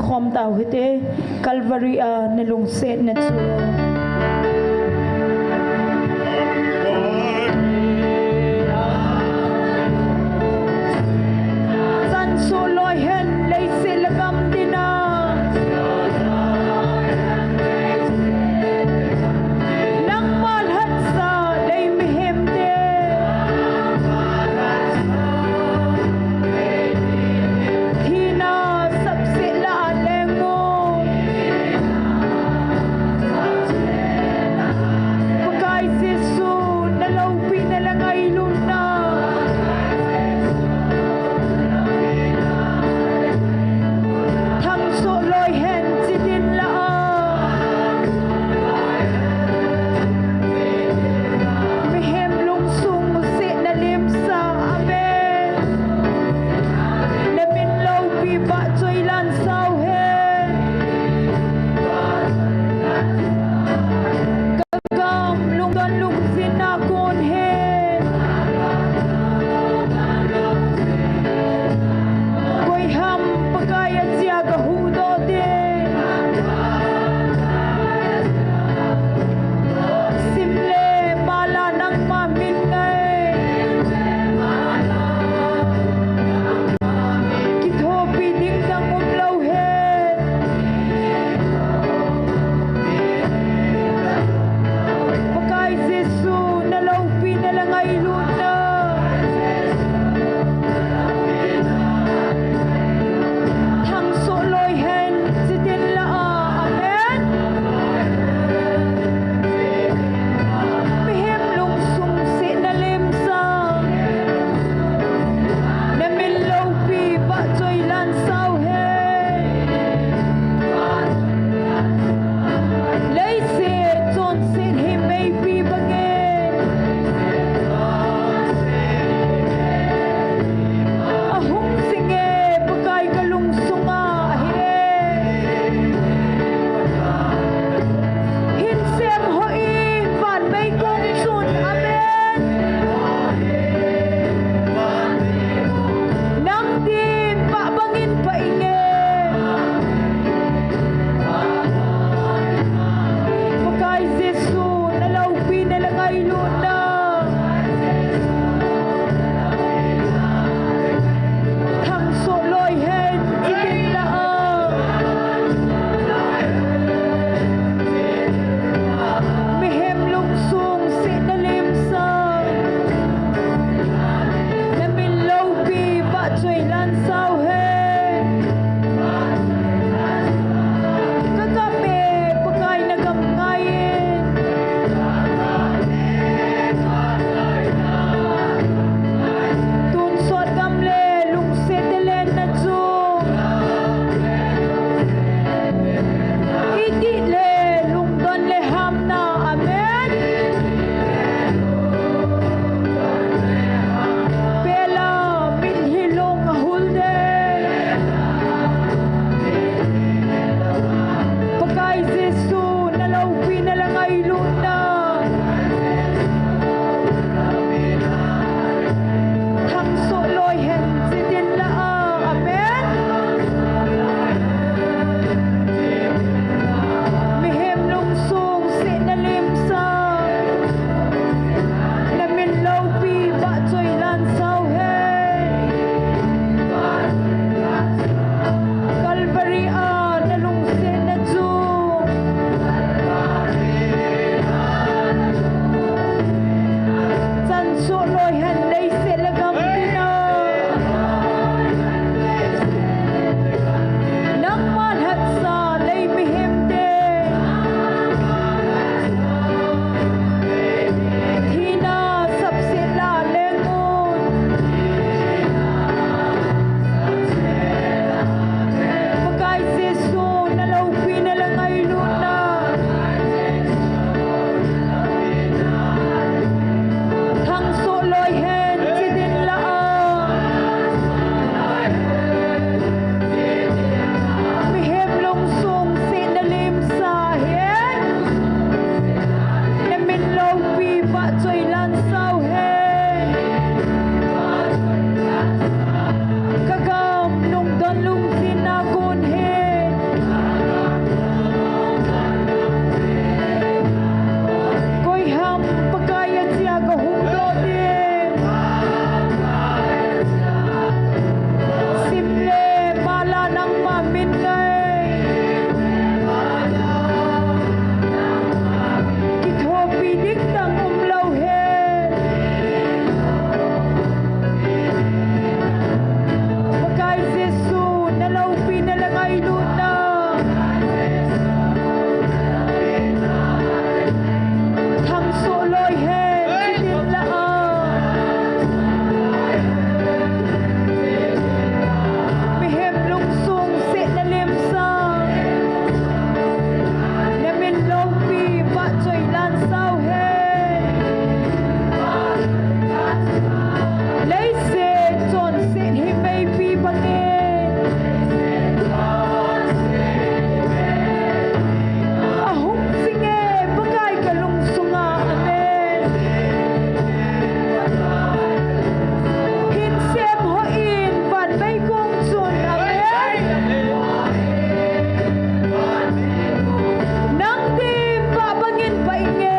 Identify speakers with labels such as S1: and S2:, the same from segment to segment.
S1: khom tau hite Calvary nilung set na chu san so loi hen lei se lagam dina nang mal hat sa lei mihem de hina sab se la lengo nang mamin ngay kithopi dik tang umlaw he Pagkay Jesu nalaw pinalangay luna thang soloy he sidin laan mihem lungsung si nalim sa namin low pi pa choy lan sao he lấy xe tròn xịn hi mây pi bằng nghe húc sinh nghe bác ai cả lung sung amen hin xem ho in vạn mây cung chuồn amen nang tim pa bangin pa inge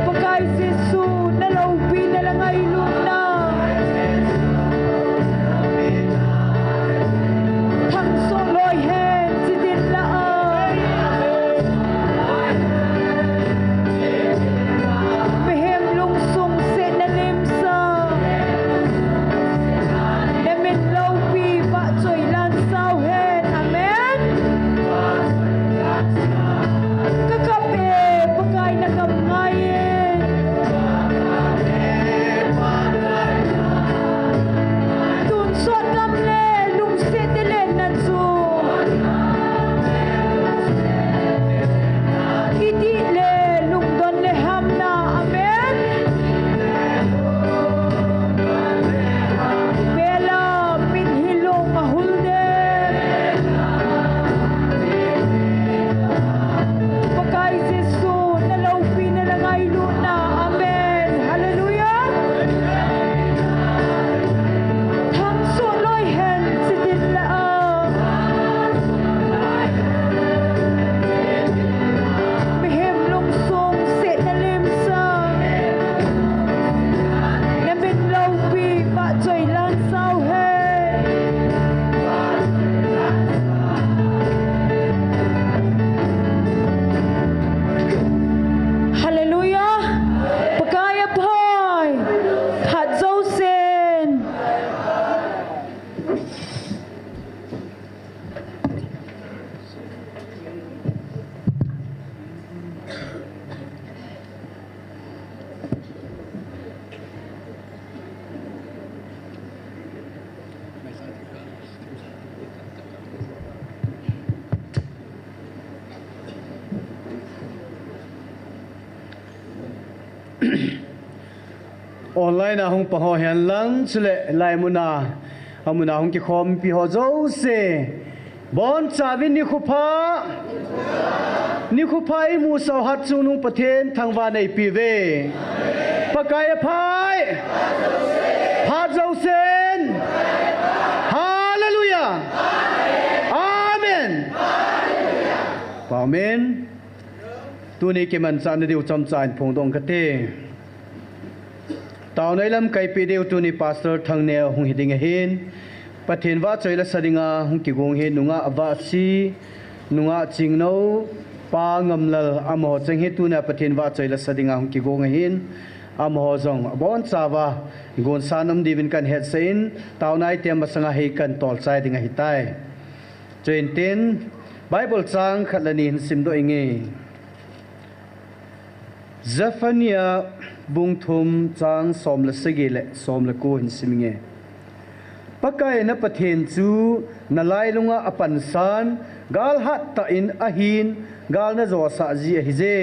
S1: Pagkay Jesu nalaw pinalangay luna thang soloy hen sidin laan mihem lungsung si nalim sa namin law pi pa choy lan sao hen amen kakape pagkay nakamngayin Tun sot gamle lung setelen na zo Idi le lung don le hamna amen Bela min hilong mahulde Pagkay Jesu nalaw pinalangay luna amen hallelujah thang soloy hen sidin laan mihem lungsung si nalim sa namin law pi pa choy lan sao he hallelujah pagkaya boy khat dâu sen
S2: online na hong paho hian lang chule lai muna amuna hong ki khom pi ho zo se bon chawin ni khupa I mu so hat chu nung pathen thangwa nei pi ve pakai phai pha zo sen hallelujah amen amen tu ni ke man chan diu cham chan phung dong ka te Taona lam kai pi deu tu ni pastor thang ne hung hiding hin pathin wa choila sadinga hung ki gong he nunga awa si nunga chingno pa ngamlal amo cheng he tu na pathin wa choila sadinga hung ki gong hin amo jong bon chawa gon sanam divin kan het sein taunai tem masanga he kan tol chai dinga hitai chen ten bible chang khalani hin sim do inge Zephaniah bung thum chang som la segile som la ko hin siminge pakai na pathen chu na lai lunga apan san gal hat ta in ahin gal na zo sa ji hi je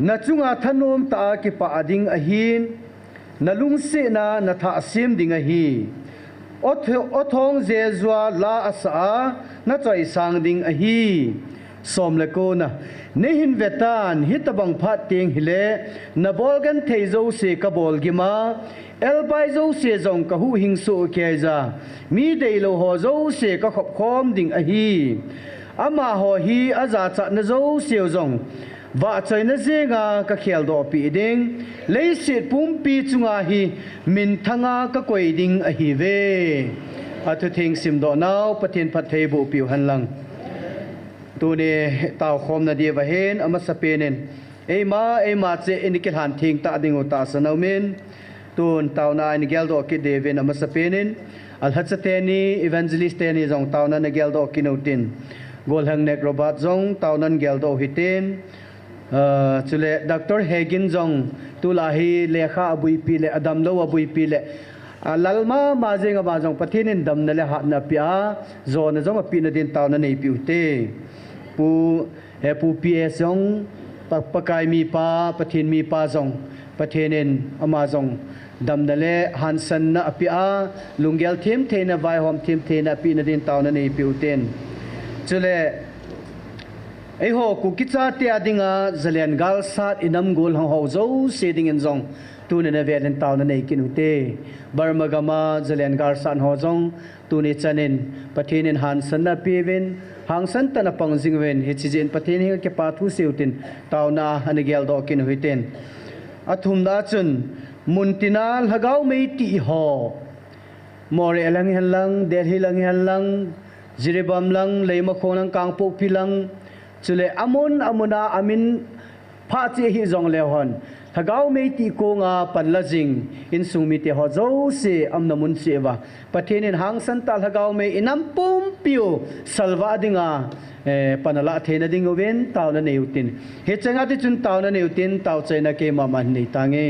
S2: na chunga thanom ta ki pa ading ahin na lung se na na tha sim ding a hi othong je zwa la asa na chai sang ding a hi som la ko na nehin vetan hitabang phat ting hile na bolgan theizo se ka bolgima elbai zo se jong ka hu hing so keza mi deilo ho zo se ka khop khom ding a hi ama ho hi aza cha na zo se jong wa chaina zenga ka khel do pi ding leisit pumpi chunga hi min thanga ka koiding a hi ve athu thing sim do naw pathin phathei bu piu hanlang tu ne taw khom na dia wa hen ama sapenen ei ma che inikil han thing ta ding uta sanawmin tun tauna ni gel do ki devin ama sapenen al hachateni evangelist teni jong tauna na gel do kinutin gol hang nek robat jong taunan gel do hitin chule Dr. Hagin jong tulahi lekha abui pile adam lo abui pile lalma majeng ba jong pathinin dam na le hat na pia zo na jong pi na din taw na nei piute pu ps jong pakai mi pa pathin mi pa jong pathinin ama jong dam na le hansan na apia lunggel thim thena vai hom thim thena pi na din taw na nei piuten chule ei ho ku kicha te adinga zalian gal sat inam gol ho zo seding in zong tu ne velen taw na nei kinute barmagama zalian gar san ho zong tu ne chanin pathinin han san na pivin hang san tan pang jingwen he chijen pathin he ke pa thu seutin taw na anigel do kin huiten athum da chun muntinal hagau mei ti ho more elang helang delhi lang helang jiribam lang leima khonang kangpo pilang chule amuna amin pha che hi jong le hon hagau mei ti ko nga panla jing in sumi te ho zo se amna mun se wa pathin hang san tal hagau mei inam pum piu salwa dinga panala thena ding wen taw na neutin he changa ti chun taw na neutin taw chaina ke ma man nei tange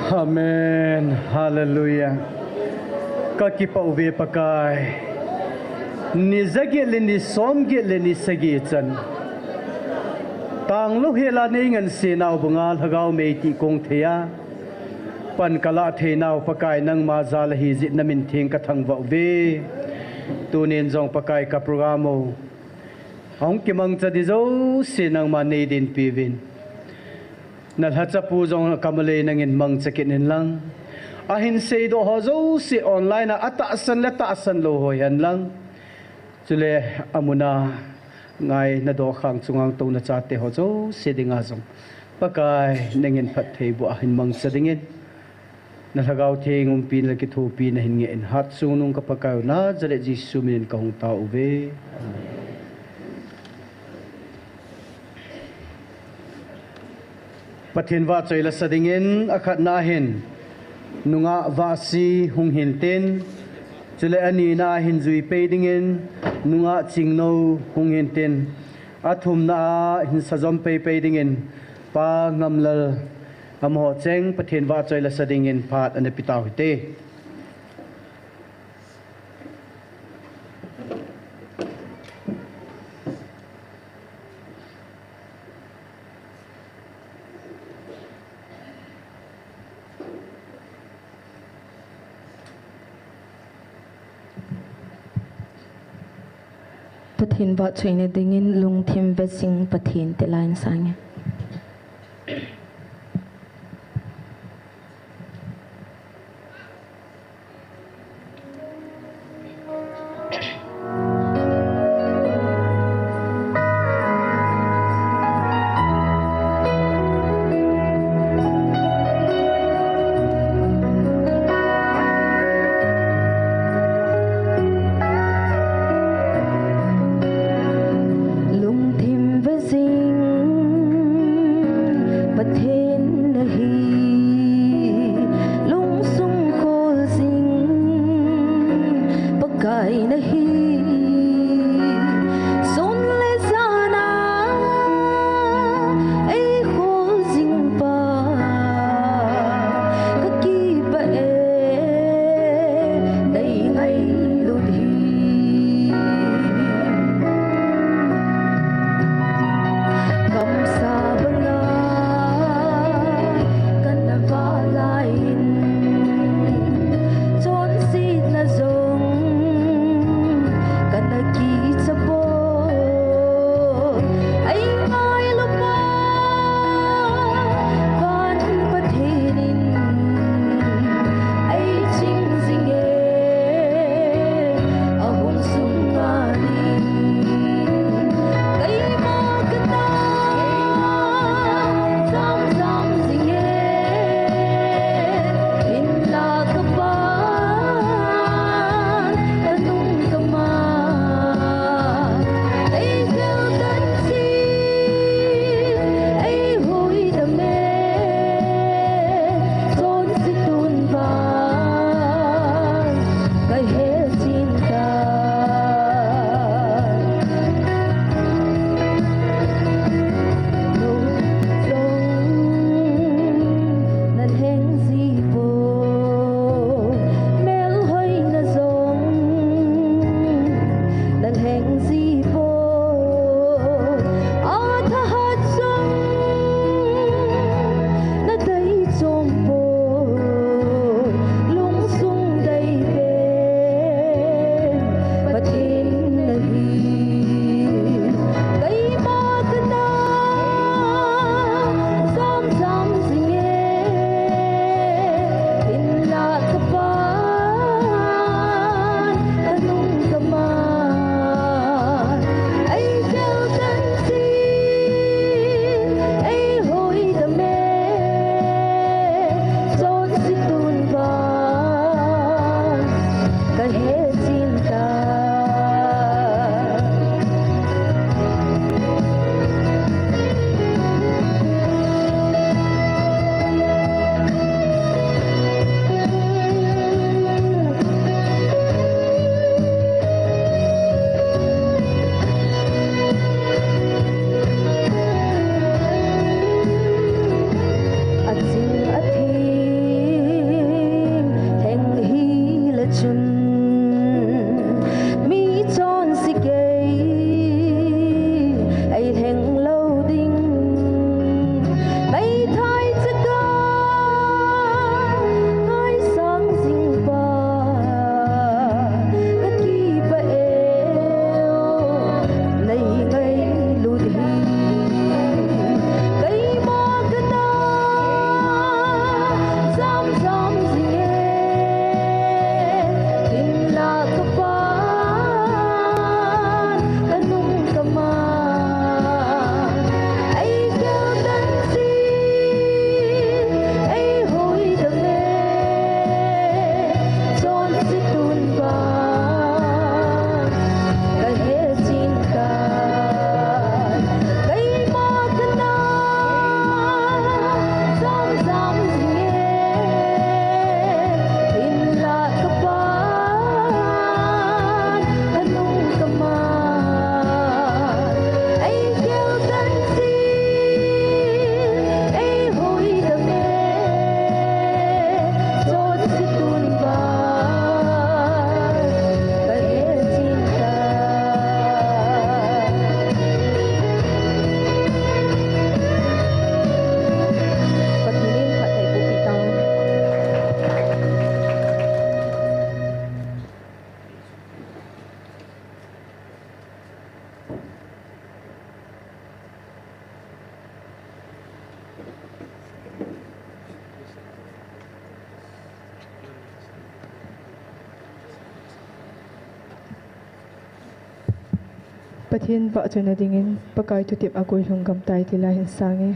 S2: Amen. Hallelujah. Kakipa uve pakai. Ni zagi le ni som ge le ni sagi chan. Tang lu hela nei ngan se naw bungal hagau mei ti kong thea. Pan kala the naw pakai nang ma zal hi zit namin thing ka thang wa ve. Tu nen jong pakai ka programo. Ong ki mang cha di zo se nang ma nei din pi vin. Nal hatsa pu jong kamale nangin mang chakin in lang. Ahin se do ho zo se online a ata san la ta san lo ho yan lang. Chule amuna ngai na do khang chungang to na cha te ho zo se dinga jong. Pakai nangin phat thei bu ahin mang cha dingin. Na hagau theng pin la ki thu pi na hin nge in hat sunung ka pakai na jale jisu min ka hong ta uve. Pathin va choi la sadingin akhat na hin nunga va si hung hin ten chule ani na hin zui pe dingin nunga chingno hung hin ten athum na hin sajom pe pe dingin pa ngamlal amho cheng pathin va choi la sadingin phat ane pitaw te
S3: Pathin va chhoine dingin lungthim vesing pathin te line sang. thái chất ca hai sáng sinh ba các kỳ bà eo lấy ngay lụt hi cây mò cái ta dám dám sinh tin là các bạn đã nung cả mà ai kêu tân xin ai hối đừng nghe chọn sự tuôn vàng cái hết xin cả cây mò cái ta dám dám sinh tin là các bạn đã nung cả mà ai kêu tân xin ai hối đừng nghe chọn sự tuôn vàng cái hết xin cả Patinin Patay Pupitaw Pathin vợ cho na dingin pakai tutip aku hong gam tai tilahin sange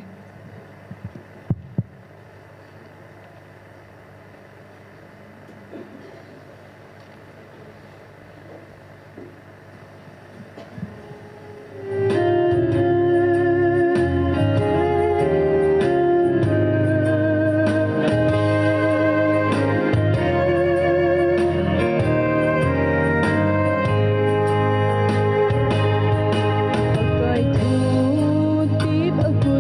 S3: pakai tutip aku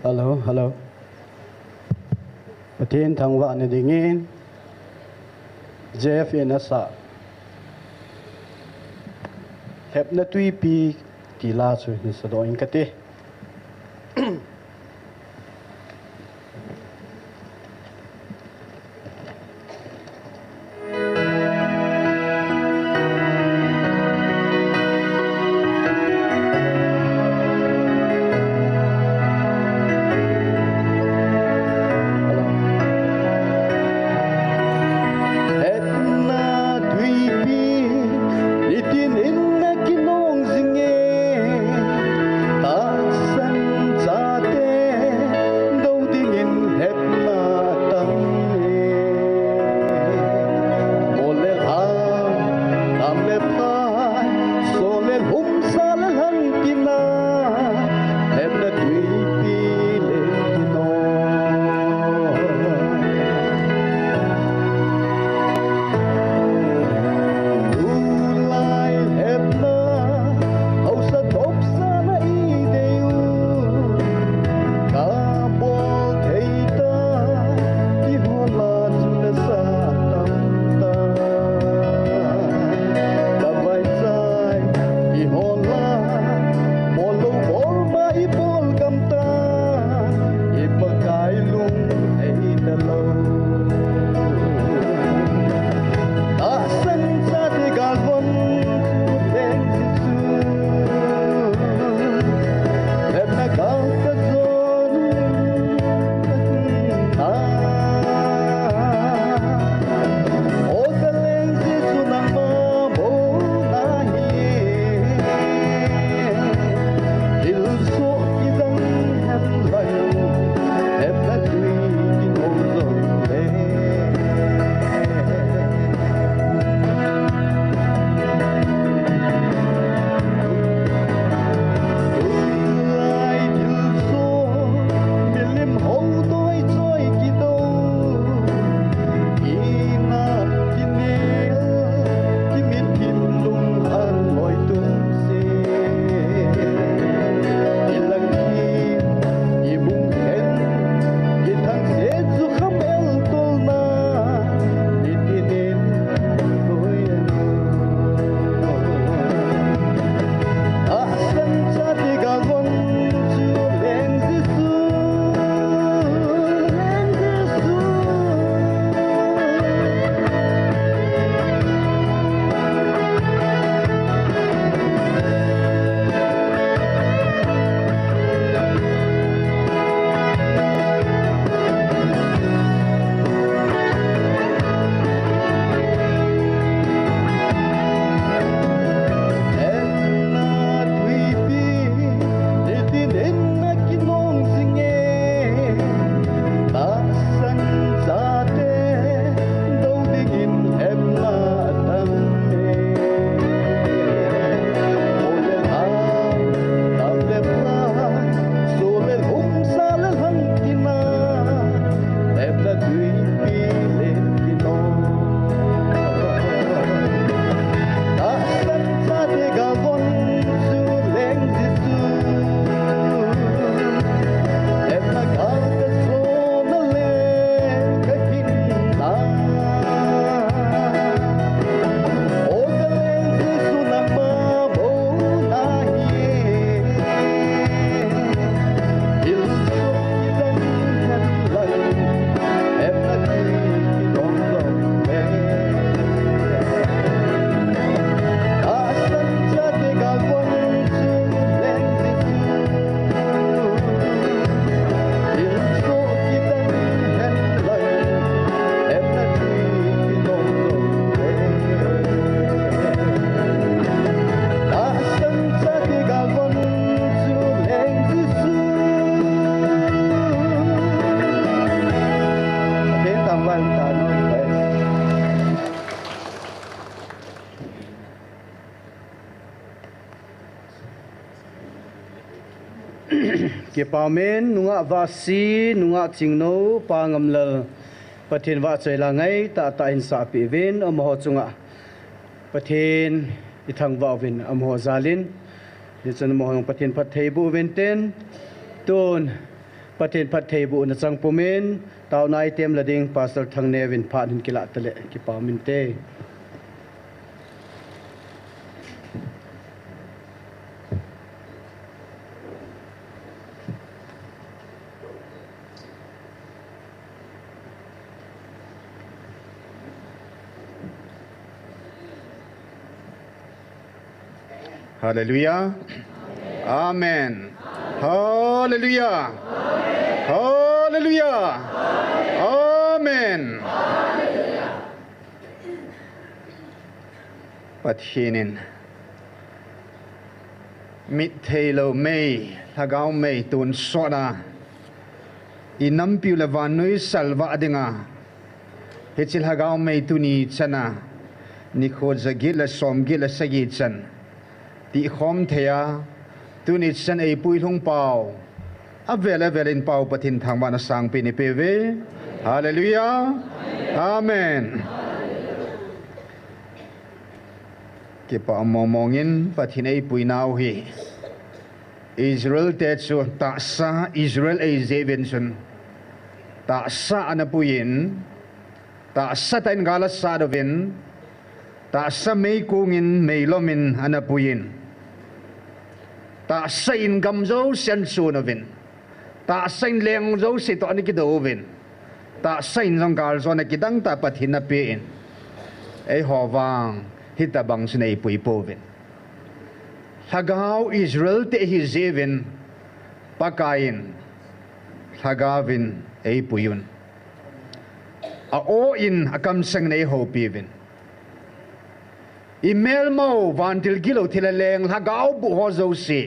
S4: Hello. Patin thang wa ne dingin. Jeff in asa. Hep na tuipi ti la chu ni sa do in kate.
S2: ke pamen nunga vasi nunga chingno pangamlal pathin wa chaila ngai ta ta in sa pi ven amho chunga pathin ithang wa vin amho zalin ni chan mo hang pathin phat thei bu ven ten ton ประเทศพัทเทบุนจังปุเมนตาวนายเต็มละดิงพาสเตอร์ทังเนวินพาดินกิละตะเลกิปามินเต
S5: ฮาเลลูยาอาเมนฮาเลลูยาฮาเลลูยาอาเมนปัทฮีนินมิเทโลเมย์ทากาวเมย์ตุนสอดาอินัมปิวเลวานุยสัลวาดิงาเฮจิลทากาวเมย์ตุนีชนะนิโคจะกิลสอมกิลสกิจันติขอมเทียตุนิชันไอปุยทงเปาอับเวลเวลินเปาปฏินทางบานสังปินิเปเวฮาเลลูยาอาเมนเก็บปามมองอินปฏินไอปุยนาวฮีอิสราเอลเตจูตาซาอิสราเอลไอเซเวนซุนตาซาอันปุยินตาซาตันกาลซาดวินตาซาเมย์กุงินเมย์ลมินอันปุยินตาใส่อินกำโจเซนซูนวินตาใส่เลี้ยงโจสิตอนิกิดวินตาใส่จงกาลโจนกิดังตาปฏินาเปียนไอฮอวังฮิตาบังสเนยปุยโปวินฮักาวอิสราเอลเตฮิเซวินปากายินฮักาวินไอปุยุนอาโออินอากำสังเนยโฮปีวินอีเมลมาวันที่กิโลที่ละเลงฮักเอาบุหัวโจสี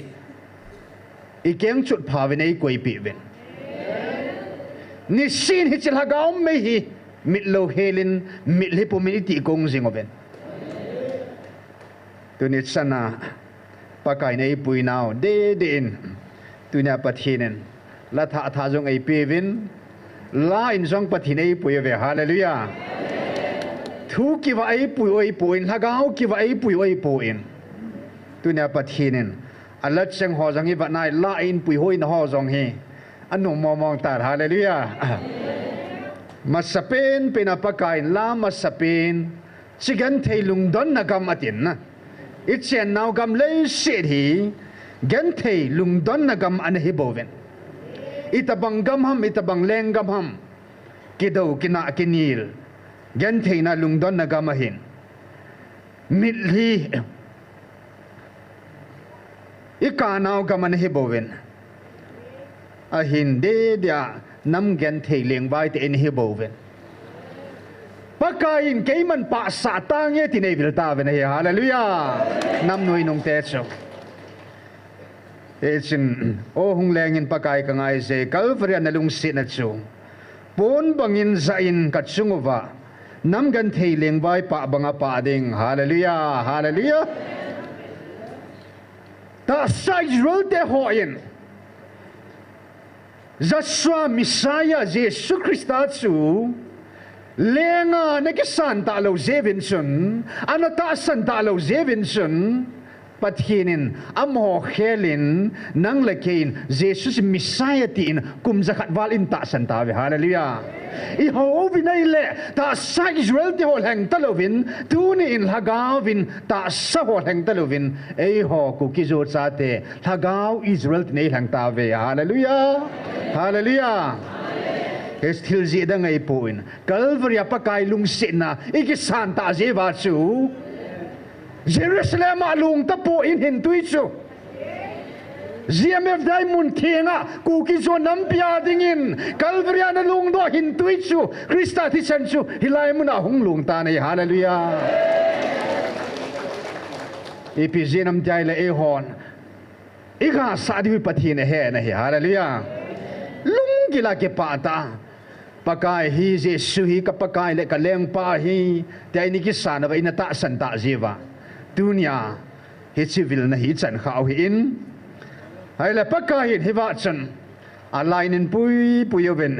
S5: อีเก่งจุดพาวินัยกวยปีวินนิสินฮิจิลฮักเอาไม่ฮีมิดโลเฮลินมิดลิปุมินิติกงซิงวินตัวนี้ชนะปากายในปุยนาวเดดินตัวนี้ปัทหินละท่าจงไอปีวินลาอินจงปัทหินไอปุยเวฮาเลลูยาทุกกิวไอปุยโอยปุยฮักเอากิวไอปุยโอยปุยตัวนี้ปัทหินอัลลัดเชงหอจังฮีบัดนายลาอินปุยโอยนหอจังฮีอันนุ่มมองตาฮาเลลูยามาสเปนเป็นอปากายลามาสเปนชิกันเทลุงดอนนักมาตินนะอิเชนนาวกำเลยเสียทีกันเทลุงดอนนักอันฮิบเวนอิตาบังกำฮัมอิตาบังเลงกำฮัมกิดาวกินากินีลกันเทน่าลุงดอนนักมาหินมิลลีอีกานาวกำอันฮิบเวนอาหินเดียน้ำกันเทเลียงไว้ที่อินฮิบเวนปากายินเกมันปะสาตังเยตินเอวิลตาเวนเฮฮาเลลูยาน้ำนุยนงเตชโเอชินโอหงแรงอินปากายกังไอเซกัลฟรียนลุงสินัชูปนบังอินซาอินกัดซุงวะน้ำกันเทเลียงไว้ปะบังอาปะดิงฮาเลลูยาฮาเลลูยาตาไซส์รัลเตหอยินจัสวามิสายาเยซูคริสต์จูเลงาเนกิสันตาโลเซวินสันอันตาสันตาโลเซวินสันปัทหินินอัมโฮเฮลินนังเลกินเยซูสมิสายตินกุมจักรวาลินตาสันตาเวฮาเลลูยาอีโฮวินัยเลตาไซอิสราเอลที่โฮแห่งตะโลวินตูนี่อินฮากาวินตาสะโฮแห่งตะโลวินเอโฮกุกิโจซาเตฮากาอิสราเอลในแห่งตาเวฮาเลลูยาฮาเลลูยาเฮสติลจีดังไอปูอินกัลวารีปากายลุงสินะอีกสันตาเจวาชูเยรูซาเล็มอาลุงตะปูอินหินตุยชู GMFDI มุนเทียงอ่ะกูกิจวนน้ำพิอาดิงินกัลวารีนลุงดอหินตุยชูคริสต์ที่ฉันชูฮิลายมุนอาหงลุงตาในฮาเลลูยาอีพีเจนัมใจเลยเอฮอนอีกาสาดิวิปทีเนเฮนะฮาเลลูยาลุงกิลาเกปาตาปากายฮีเจสุฮีกับปากายเล็กกับเลงปาฮีแต่อันนี้กิสานไปอินตาสันตาจีวะดุนยาฮิชิวิลนะฮิจันข้าวหินไอ้เล็กปากายฮิวาจันอะไรนินปุยเวน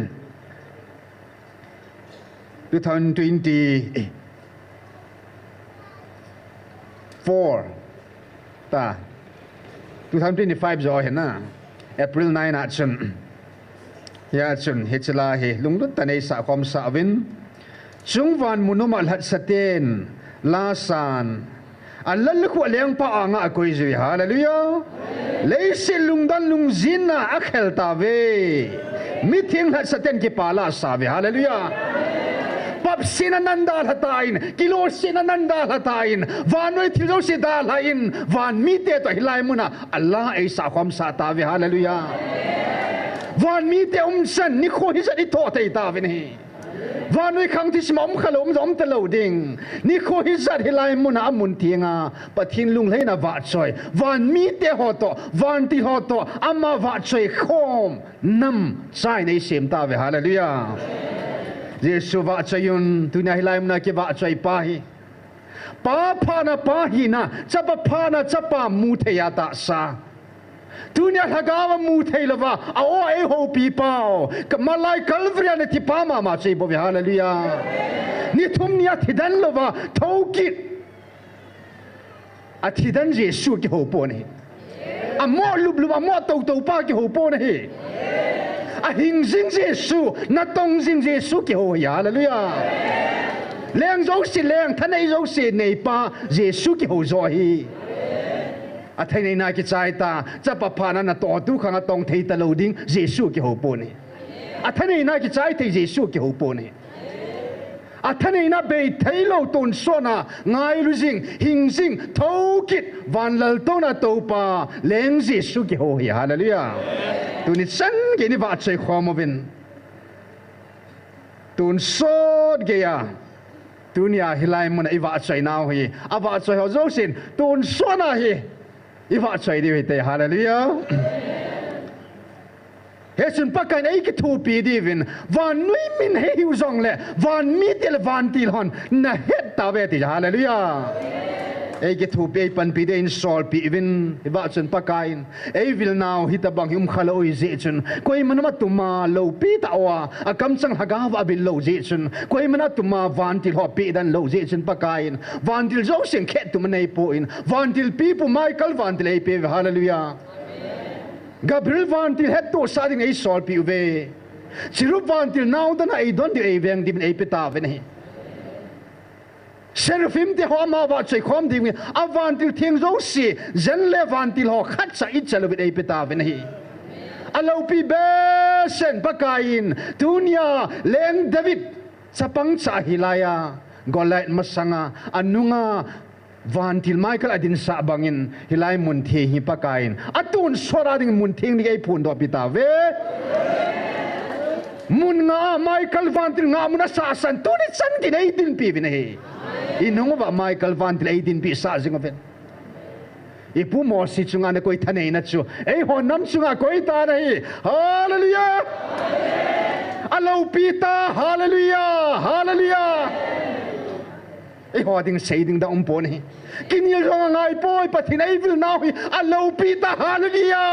S5: 2024ตา2025จอเห็นนะApril 9 อาจัน ya chun hechla he lunglut tanei sa khom sa win chungwan munoma lat saten la san alal khu leng pa anga koi ji hallelujah leisil lungdan lungjina akhel ta ve mithing lat saten ki pala sa ve hallelujah pap sinananda hatain kilo sinananda hatain vanoi thilo sida lain van mite to hilai muna allah ei sa khom sa ta ve hallelujah van mite san NIKHO hi sa di to te ta ve ni van noi khang ti smom khalom zom te lo ding NIKHO hi sa hilai muna amun tinga pathin lung leina wa choi van mite ho to van ti ho to amma wa choi khom nam sai nei sem ta ve hallelujah Yesu wa chayun dunia hilai muna ki wa chay pahi pa phana pahi na chapa phana chapa muthe ya ta sa dunia hagawa muthe lawa ao e ho pi pao kamalai kalvria ne ti pa ma chay bo hallelujah ni thum nia thidan lawa thokit a thidan Yesu ki ho po ne amo lub amo to pa ki ho po ne a hing jing Jesu na tong jing Jesu ki ho ya hallelujah leng zo si leng thanai zo si nei pa Jesu ki ho zo hi a thanai na ki chai ta cha pa phana na to tu khanga tong thei ta lo ding Jesu ki ho po ni a thanai na ki chai thei Jesu ki ho po ni a thanai na be thei lo ton so na ngai lu jing hing jing thokit van lal to na to pa leng Jesu ki ho ya hallelujah tuni san ge ni wa chai khomovin tun sod ge ya tunia hilai mun i wa chai naw hi a wa chai ho zo sin tun so na hi i wa chai di te hallelujah hesun pakai nei ki thu pi divin van nui min he hu zong le van mi tel van til hon na het ta ve ti hallelujah ei ki thu pe pan pi de in sol pi vin ba chen pakain ei vil now hitabang hum khaloi je chun koi manama tuma lo pi ta wa akam chang haga wa bil lo je chun koi mana tuma van til ho pi dan lo je chun pakain van til zo sing khet tum nei po in van til pi pu michael van til ei pe hallelujah Gabriel van til het to sa ding ei sol pi ve chirup van til now dan ei don di ei veng di ei pe ta ve nei Seraphim te ho ma wa chai khom ding avan til thing zo si zen le van til ho khat sa it chalo bit ei peta ve nahi alo pi besen pakain dunia leng David sapang cha hilaya golait masanga anunga van til Michael adin sa bangin hilai mun the hi pakain atun sora ding mun thing ni ei phun do pita ve mun nga Michael van til nga mun sa san tu ni san ki nei din pi vi nahi inong ba Michael van til 18 pi sa jing oven ipu mo si chunga na koi thanei na chu ei ho nam chunga koi ta nahi hallelujah alo pita hallelujah hallelujah ei ho ding sei ding da po nahi kinil rong ngai poi pathin ei vil now hi alo pita hallelujah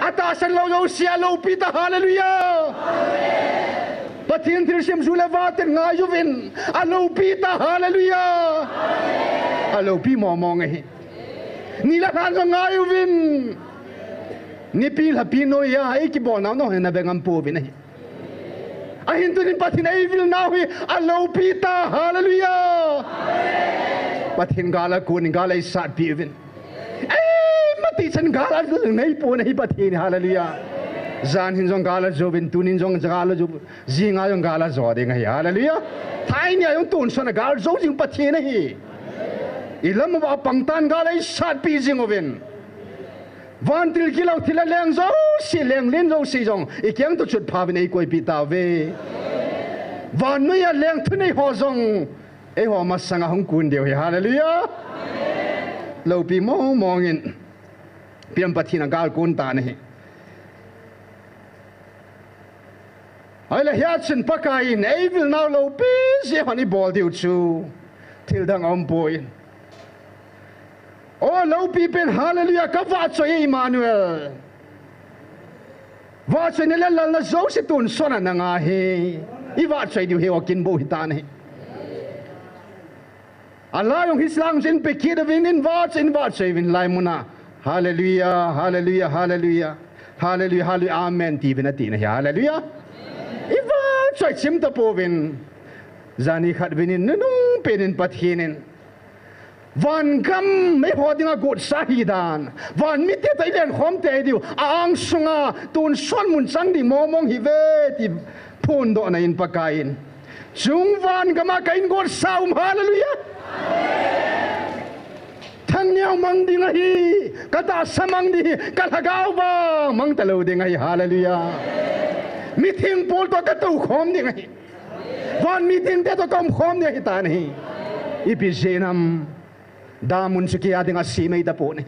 S5: ata san lo yo si alo pita hallelujah pathin thir sim zula water ngai yuvin alo pita hallelujah alo pi mo mo ngai ni la kan ngai yuvin ni pil ha pino ya ei ki bo na no na bengam po vin ai ahin tu ni pathin ei vil now hi alo pita hallelujah pathin gala kun gala sat pi vin ei mati chan gala ngai po nei pathin hallelujah Zan hin jong gala jo bin tunin jong gala jo zinga jong gala zo de ngai hallelujah thai nia jong tun sona gal zo jing pathi na hi ilam ba pangtan gala sat pi jing oven van til kilau thila leng zo si leng len zo si jong ikyang to chut pha bin ei koi pi ta ve van nu ya leng thunei ho jong e ho ma sanga hong kun deu hi hallelujah lo pi mo mongin piam pathi na gal kun ta ne ai la hiat sin pakain ei vil now lo pi si hani bol diu chu til dang om boy oh lo pi pen hallelujah ka va cho Emmanuel va cho ne la la zo si tun sona na nga he i va cho diu he o kin bo hitan he Allah yung hislang sin pe kid vin in va cho vin lai muna hallelujah hallelujah hallelujah hallelujah hallelujah amen ti ben ati na hallelujah iwa choi chim ta povin zani khat vinin nung penin pathinin van gam me hodinga god sahidan van mite tailen khom te diu ang sunga tun son mun sang di momong hi ve ti phun do na in pakain chung van gama kain god saum hallelujah thang nyao mang ding hi kata samang di kalagaw ba mang talo ding hi hallelujah meeting pol to ka tu khom ding hi van meeting te to kom khom ne hi ta ni ipijenam damun sikia ding asimay da po ni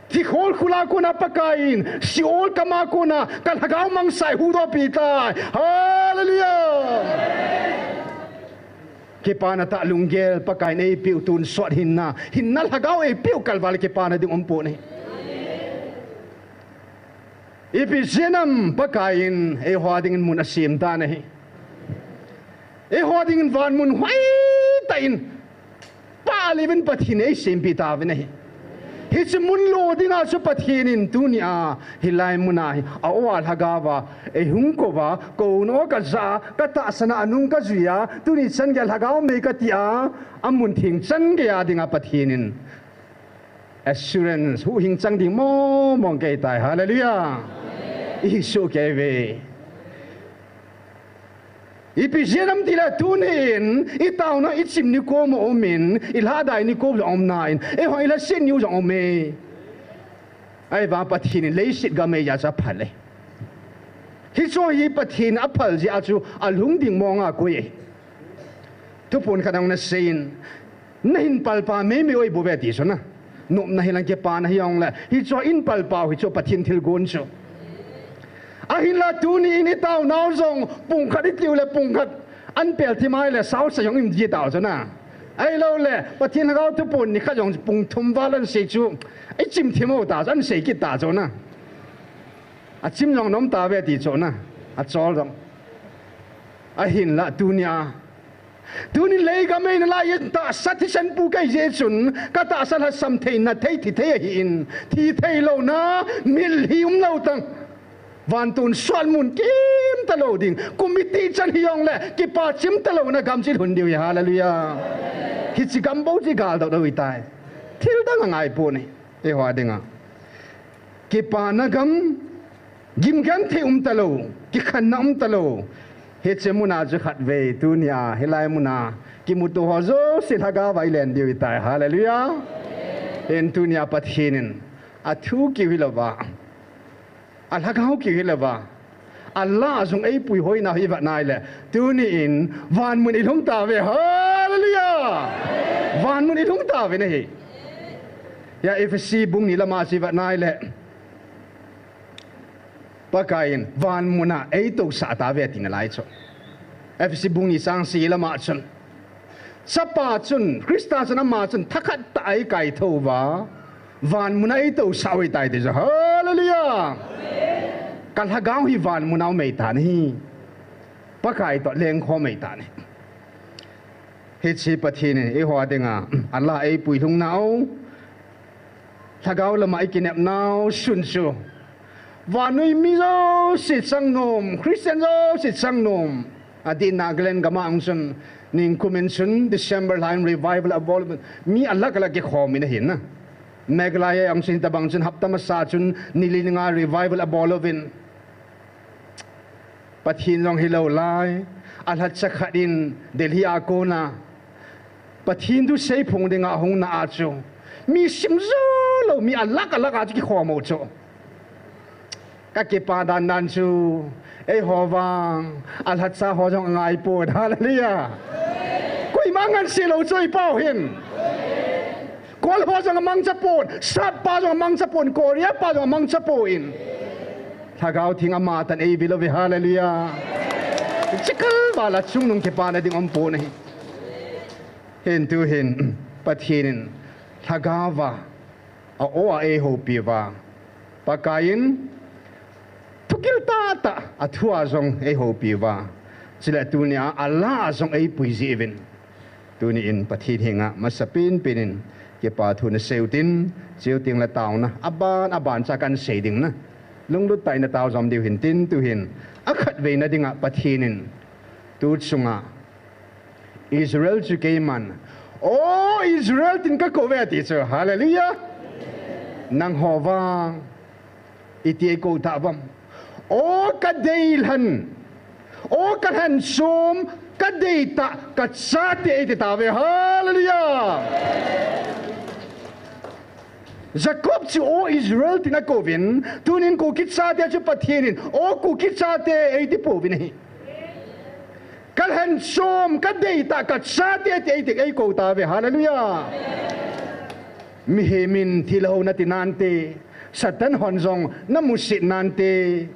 S5: Tikhol kula ko na pakain siol kama ko na kalagaw mang sai hudo pitay hallelujah kipana ta lunggel pakain ay piu tun sot hinna lagaw ay piu kalwal kipana ding umpo ni ipijenam pakain ay hodingin mun asim ta ni ay hodingin van mun huay tain palibin pathin ay simpi ta ni hits mun lo dinga so pathinin tunia hilai munai awal hagawa e hungko ba ko no ka za ka ta sana anung ka zuya tuni chan gel hagaw me ka tia amun thing chan ge ya dinga pathinin assurance hu hing chang ding mo mong ke tai hallelujah I so ke ve ipijenam tila tunin itauna itsim ni ko mo omin ilhadai ni ko om nain e ho ila sin yu jong me ai ba pathin leisit ga me ya cha phale hi so hi pathin aphal ji achu alhung ding monga ko ye tupon kadang na sein nahin palpa me oi bo beti so na nom na hilang ke pa na hiong la hi so in palpa hi so pathin thil gon so ahila tuni ini tau nau zong pungkat itu le pungkat anpel timai le sau sayong im ji tau so na ai lo le pathin hagau tu pun ni khajong pung thum walan se chu ai chim thimo ta an se ki ta so na a chim jong nom ta ve ti so na a chol jong ahin la tunia tuni lei ga me na la yin ta satishan pu kai je chun ka ta san ha sam thein na thei thi thei hin thi thei lo na mil hi lo tang van tun sol mun kim talo ding committee chan hiong le ki pa chim talo na gam chi hun diu hallelujah hi chi gam bo chi gal do doi tai thil da ngai pu ni e ho dinga ki pa na gam gim gan the talo ki khan na talo he che muna ju khat ve tunia helai muna ki mutu ho zo silhaga vailen diu tai hallelujah en tunia pathinin athu ki wilova alhagaw ki hilava Allah zong ay pui hoy na hiva nai le tuni in van mun ilung ta ve hallelujah van mun ilung ta ve nei ya FSC bung ni lama si va nai le pakain van muna ay to sa ta ve tin lai cho FSC bung ni sang si lama chun sapa chun Krista chun ma chun thakat tai kai tho wa van muna ay to sa wi tai de hallelujah kalhagaw hi van munaw mei ta ni pakai to leng kho mei ta ni he chi pathin e ho denga Allah ei pui thung nau thagaw lama ikinep nau sun su vanui mi zo si chang nom Christian zo si chang nom adin naglen gama angsun ning kumensun December line revival involvement mi Allah kala ke kho mi na hin na meglaya ang sin tabang chun hapta masa chun nilinga revival abolovin pathin long hilo lai alhat chakhatin delhi akona pathin du sei phung denga hong na achu mi simzo lo mi alak achu ki khomo cho ka ke pa dan nan chu ei howang alhat sa ho jong ngai po hallelujah koi mangan silo choi pau hin kol ho jong mang chapon sap pa jong mang chapon korea pa jong mang chapoin thagao thing ama tan ei bilo vi hallelujah chikal bala chung nung ke pa na ding ompo nei hen tu hen pathin thagawa a o a ho piwa pakain tukil ta athua jong ei ho piwa sila tunia Allah jong ei puizivin tuni in pathin hinga masapin pinin ke pa thu na seutin seuting la tauna aban cha kan seiding na lunglut tai na taw zom diu hin tin tu hin akhat ve na dinga pathinin tu chunga Israel chu ke man o Israel tin ka ko ve ti chu hallelujah nang howang iti ko ta bam o ka deilhan o ka han som ka deita ka sate iti ta ve hallelujah Jacob chu o Israel tin ko vin tunin ko kit sate chu pathinin o ko kit sate iti po vin hi kalhan som ka deita ka sate iti ai ko ta ve hallelujah mihemin thilaw na tinante satan honjong na musit nante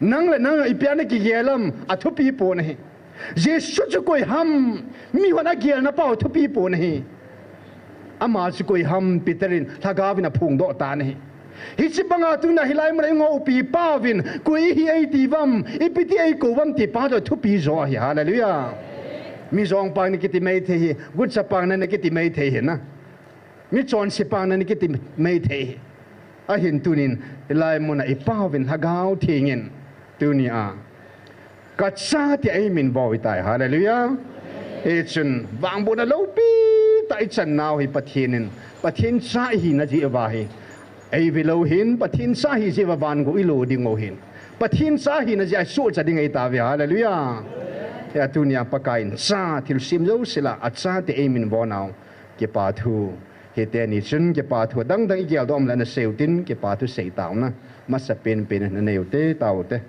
S5: nang la nang ipiana ki gelam athupi po nahi jesu chu koi ham mi hona gel na pau thupi po nahi ama chu koi ham peterin thagavina phung do ta nahi hi chi banga tu na hilai mra ngo pi pavin koi hi ai tivam ipiti ai ko wam ti pa do thupi zo hi hallelujah mi zong pang ni kiti mai the hi gut sa pang na kiti mai the hi na mi chon si pang na kiti mai the a hin tunin lai mona ipawin hagau thingin tunia katsa ti ai min boy tai hallelujah e chun wang bu na lo pi tai chan naw hi pathin sa hi na ji wa hi ai vi lo hin pathin sa hi ji wa van go ilo ding o hin pathin sa hi na ji ai so cha ding ai ta vi hallelujah ya tunia pakain sa til sim zo sila atsa ti ai min bo naw ke pa thu he te ni chun ke pa thu dang dang igial dom la na seutin ke pa thu sei taw na ma sa pen na neu te taw te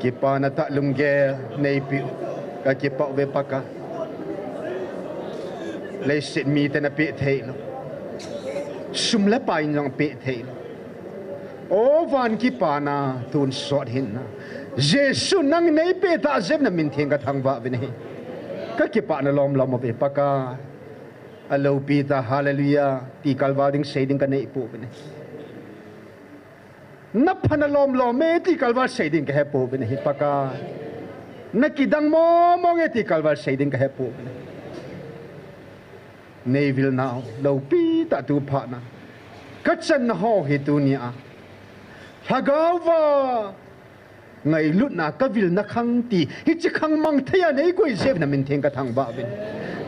S5: kipa na tak lungge nei pi ka kipa ve paka le sit mi te na pe thei lo sum la pai nyang pe thei lo o van kipa na tun sot hin na jesu nang nei pe ta zem na min theng ka thang wa ve nei ka kipa na lom lom ve paka alo pi ta hallelujah ti kalwading seding ka nei pu ve nei na panalom lo me ti kalwa seding ka hepo be nei paka nakidang mo nge ti kalwa seding ka hepo be nei vil now lo pi ta tu pha na ka chan na ho hi tu nia hagawa ngai lut na ka vil na khang ti hi chi khang mang thaya nei koi zeb na min theng ka thang ba ben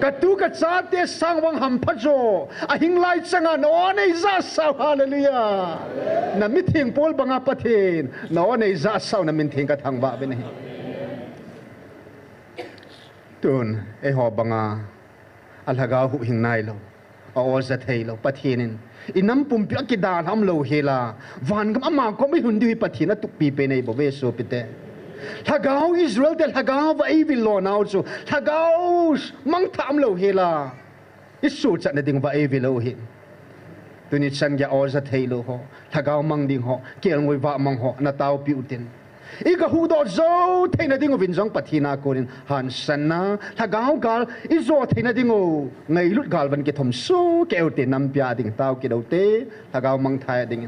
S5: ka tu ka cha te sang wang ham phajo a hing lai changa no nei za sa hallelujah na mi thing pol banga pathin no nei za sa na min theng ka thang ba ben tun e ho banga alhaga hu hing nai lo o za thei lo pathinin inam pum pi ki dan ham lo hela van gam ama ko mi hundu pathina tuk pi pe nei bo ve so pite Hagao Israel del hagao va evil lo now so hagao mang tham lo hela isu chat na ding va evil lo hin tuni chan ya or za thei lo ho hagao mang ding ho kel ngoi va mang ho na tau pi utin iga hu do zo thei na ding vin jong pathina korin han san na hagao gal izo thei na ding o ngai lut gal van ke thom so ke utin nam pya ding tau ke do te hagao mang thai ding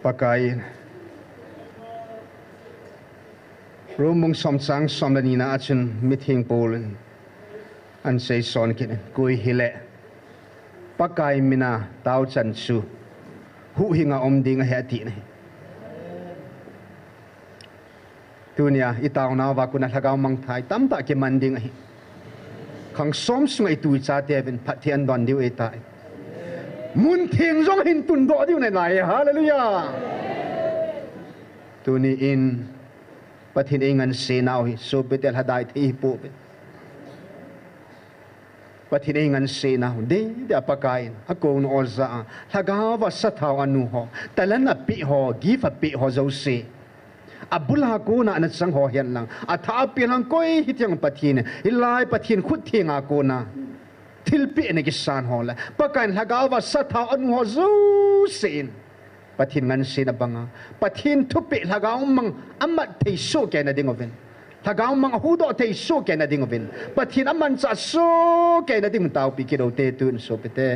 S5: pakai rumung somsang somdanina achun meeting polen an sei son kin kui hile pakai mina tau chan su hu hinga omding he ati ne tunia itauna wa kuna thagau mang thai tam ta ke manding hi khang som sungai tu cha te ben pathian don diu e tai mun thieng jong hin tun do diu ne nai hallelujah tuni in pathin ingan se nau hi so betel hadai thi pu be pathin ingan se nau de da pakain akong oza thagawa sathau anu ho talan a pi ho give a pi ho zo se abula ko na na sang ho hian lang atha pi lang koi hitiang pathin ilai pathin khut thinga ko na thilpi ne ki san ho la pakain thagawa sathau anu ho zo sin pathin ngan sin abanga pathin thupi thagaw mang amat thei so ke na ding oven thagaw mang hu do thei so ke na ding oven pathin aman cha so ke na ding tau pi ki do te tun so pete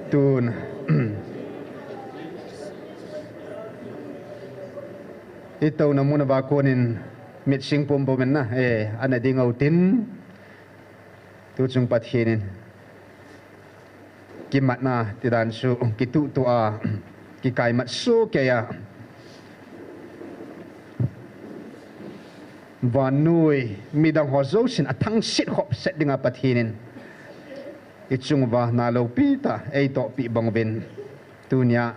S5: tun ito na muna ba kunin mitsing pumpumen na ana dingaw tin tutsung pathinin kimat na tidan su kitu tua kikai mat su kaya vanui midang hozo sin atang sit hop set dinga pathinin ichung va na lo pita ei to pi bangben tunya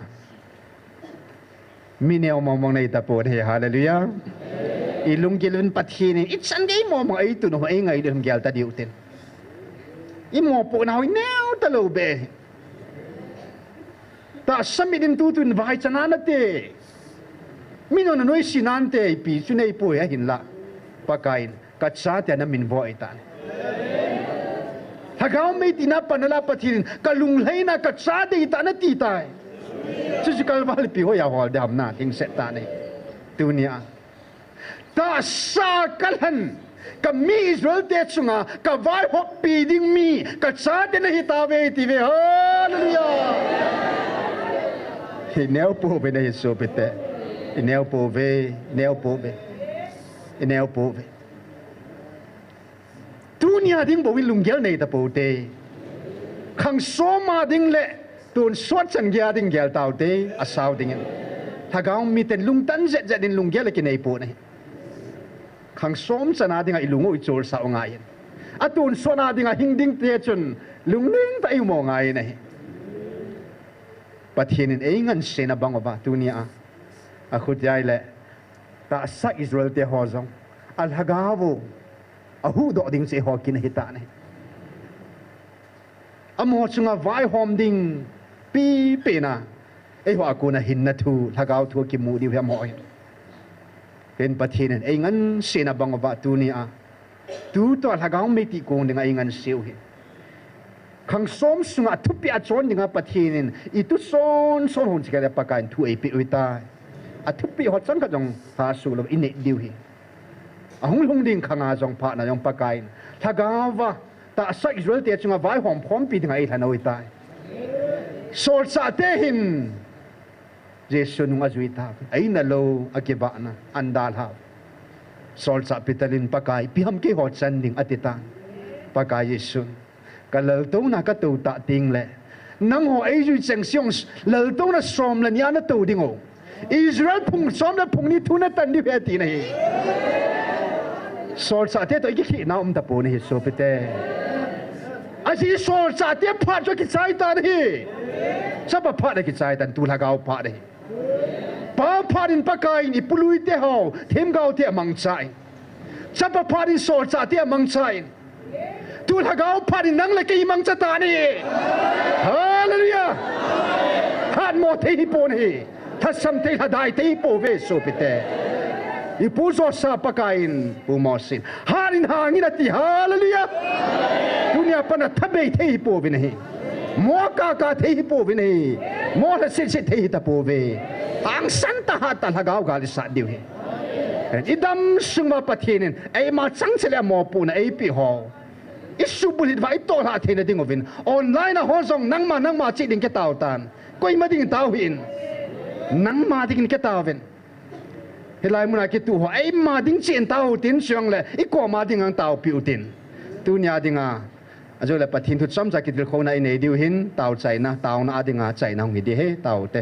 S5: mineo momong nei tapon he hallelujah ilung gilun pathinin itsanday mo mga ito no ay ngai dem gyal ta diutin imo po na neo talo be ta samidin tutun vai chananate mino na noi sinante pi sunei po ya hinla pakain katsate na minvo itan hagaw may tinapanala pathin kalunglay na katsade itan na titay susikal bali pi ho ya hol dam na ting set ta nei tunia ta sa kalhan kami Israel te chunga ka vai hop pi ding mi ka cha te na hita ve ti ve hallelujah he neo po be na so pete neo po ve dunia ding bo win lunggel nei ta po te khang soma ding le tun swat chan gya ding gel tau te asau ding thagao mi ten lung tan zet zet din lunggel ki nei po nei khang som chana ding a ilungo i chol sa ngai atun sona ding a hing ding te chun lungning ta i mo ngai nei pathin ei ngan sena bang ba dunia a khut yai le ta sa Israel te hozong al hagawo ahu do ding se ho kin hita nei amo chunga vai hom ding pi pena ei ho aku na hin na thu hagao thu ki mu di hem ho hen pathin ei ngan sena bang ba dunia tu to hagao me ti kong ding ai ngan siu hi khang som sunga thupi a chon dinga pathin itu son hon chika pa kan thu ei pi uita a thupi ho chang ka jong ha su lo in diu hi a hung ding khanga jong pha na jong pa kain thagawa ta sa Israel te chunga vai hom phom pi dinga i thanoi ta sol sa te hin jesu nunga zuita ai na lo akiba na andal ha sol sa pitalin pa kai pi ham ke ho chan ding atita pa kai yesu kalal to na ka tu ta ting le nang ho ai ju cheng siong lal to na som la nya na tu ding o Israel phung som na phung ni thu na tan di he ti na hi sol sa te to ki khi na ta po ni so pete asi sol sa te pha cho ki chai ta hi sa pa pha ki chai tan tu la gao pha de pa pha din pa kai ni pului te ho them gao te mang chai sa pa pha din sol sa te mang chai tu la gao pha din nang la ki mang cha ta ni hallelujah han mo te hi po ni ta sam te la dai te po ve so pete ipuso sa pakain pumosin harin hangin ati hallelujah dunia pana thabe thei po vinahi mo ka thei po vinahi mo la sit thei ta po ve ang santa hata lagaw gali sa diu he idam suma pathinin ai ma chang chele mo pu na ai pi ho isubulit vai to la thena ding ovin online a hozong nangma chi ding ke taw tan koi ma ding taw hin nangma ding ke taw ven helai muna ki tu ho ai ma ding chen tau tin syang le I ko ma ding ang tau piu tin tu nya dinga ajo le pathin thu cham ja ki dil khona nei diu hin tau chai na tau na adinga chai na ngi di he tau te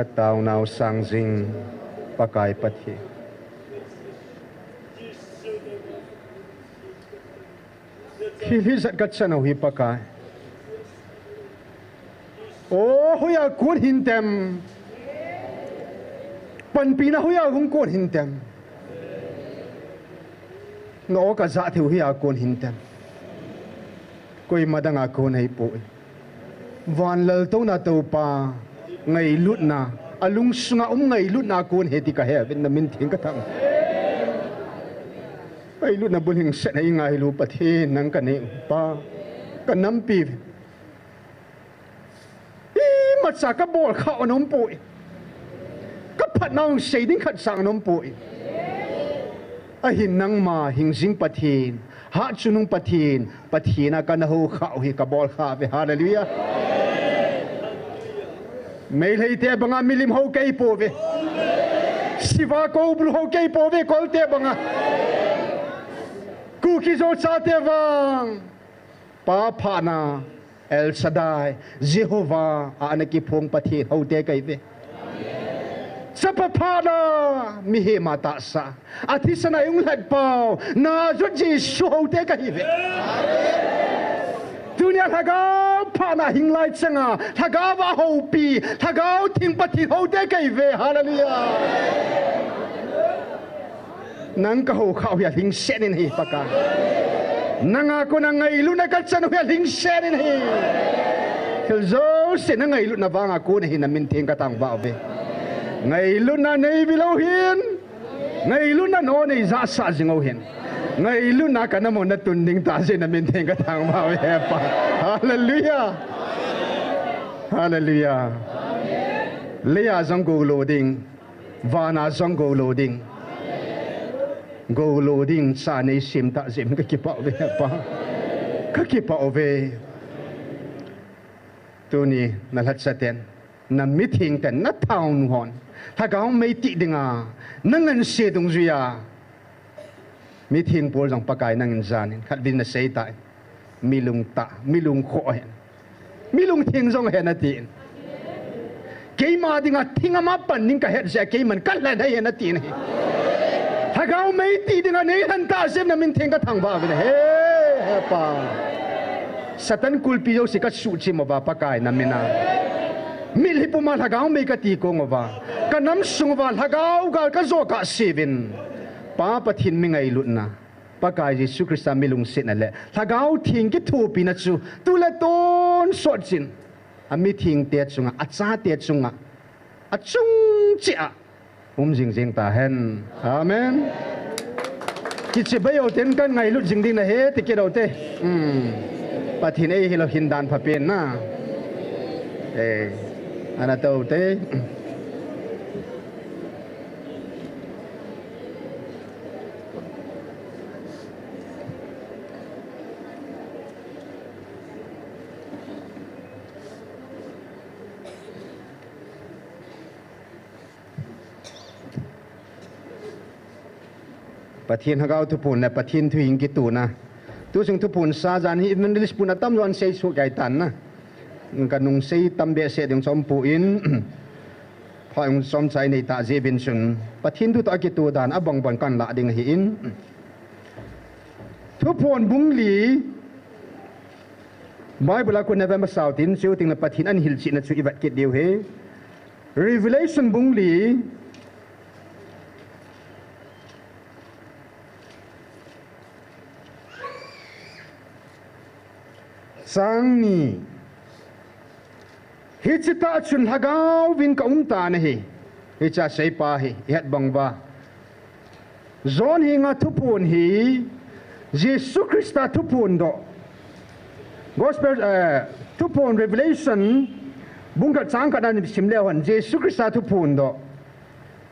S5: tao nào sang jing pakai pathi khi zat kat chano hi pakai ô hoya kun hin tem pan pina hoya hung kun hin tem no ka za thiu hi a kun hin tem koi madanga kun hei po van lal to na to pa ngai lut na alung sunga ngai lut na kun he ti ka he bin na min thing ka thang ai lut na buling se nai ngai lu pathe nang ka ne pa ka nampi mặt sa ka bol kha onom pui ka phat nang sei ding khat sang onom pui a hin nang ma hing jing pathin ha chunung pathin pathina kan ho kha hi ka bol kha ve hallelujah mei lei te banga milim ho kei po ve siva ko bul ho kei po ve kol te banga ku ki zo cha te wang pa pha na El Shaddai, Jehovah, anaki pong pati haude kaive. Sa papada mihe mata sa. Ati sana yung ladpaw na joji su haude kaive. Dunia tagaw pana hinglay tsanga, tagaw ahopi, tagaw ting pati haude kaive. Hallelujah. Nang kaho kaw ya hing senin hi paka. Nangako na ngailu na katsano ya ling senin hi. Kelzo se na ngailu na bang ako na hinaminting katang bawe. Ngailu na naibilawhin. Ngailu na no na izasa zingawhin. Ngailu na ka na mo na tunding tase na minting katang bawe pa. Hallelujah. Hallelujah. Leia zanggo loading. Vana zanggo loading. Go loading sa nei sim ta sim ka ki pa ve pa ka ki pa ove tu ni na lat sa ten na meeting ten na town hon tha gaung mei ti dinga nangan se dong zuya meeting pol jang pakai nangin zan khat bin na sei ta milung kho hen milung thing jong hen ati ke ma dinga thinga ma pan ning ka het se ke man kal la dai hen ati ni Hagao mei ti dinga nei han ta sem na min theng ka thang ba he pa satan kulpi jo sikat su chi mo ba pakai na mina mil hi puma hagao mei ka ti ko ngova kanam sungwa hagao gal ka zo ka sevin pa pathin mi ngai lutna pakai Jesu Krista milung sit na le hagao thing ki thu pi na chu tu le ton sot chin ami thing te chunga acha te chunga achung chia jing jing ta hen amen ki che bayo ten kan ngai lut jing ding na he ti ke do te pathin ei hilo hin dan pha pen na ana to te pathin hagau tu pun na pathin thu hing ki tu na tu sung tu pun sa jan hi min lis pun atam ron sei su gai tan na kanung sei tam be se ding som pu in phang som chai nei ta je bin sun pathin tu ta ki tu dan abang ban kan la ding hi in tu pun bung li Bible ko November south in chu ting na pathin an hil chi na chu ibat ki deu he Revelation bung li sang ni hi chita chun hagau win ka ta na hi cha sei pa hi het bang ba zon hi nga thupun hi Jesu Krista thupun do gospel thupun Revelation bunga chang ka dan sim le hon Jesu Krista thupun do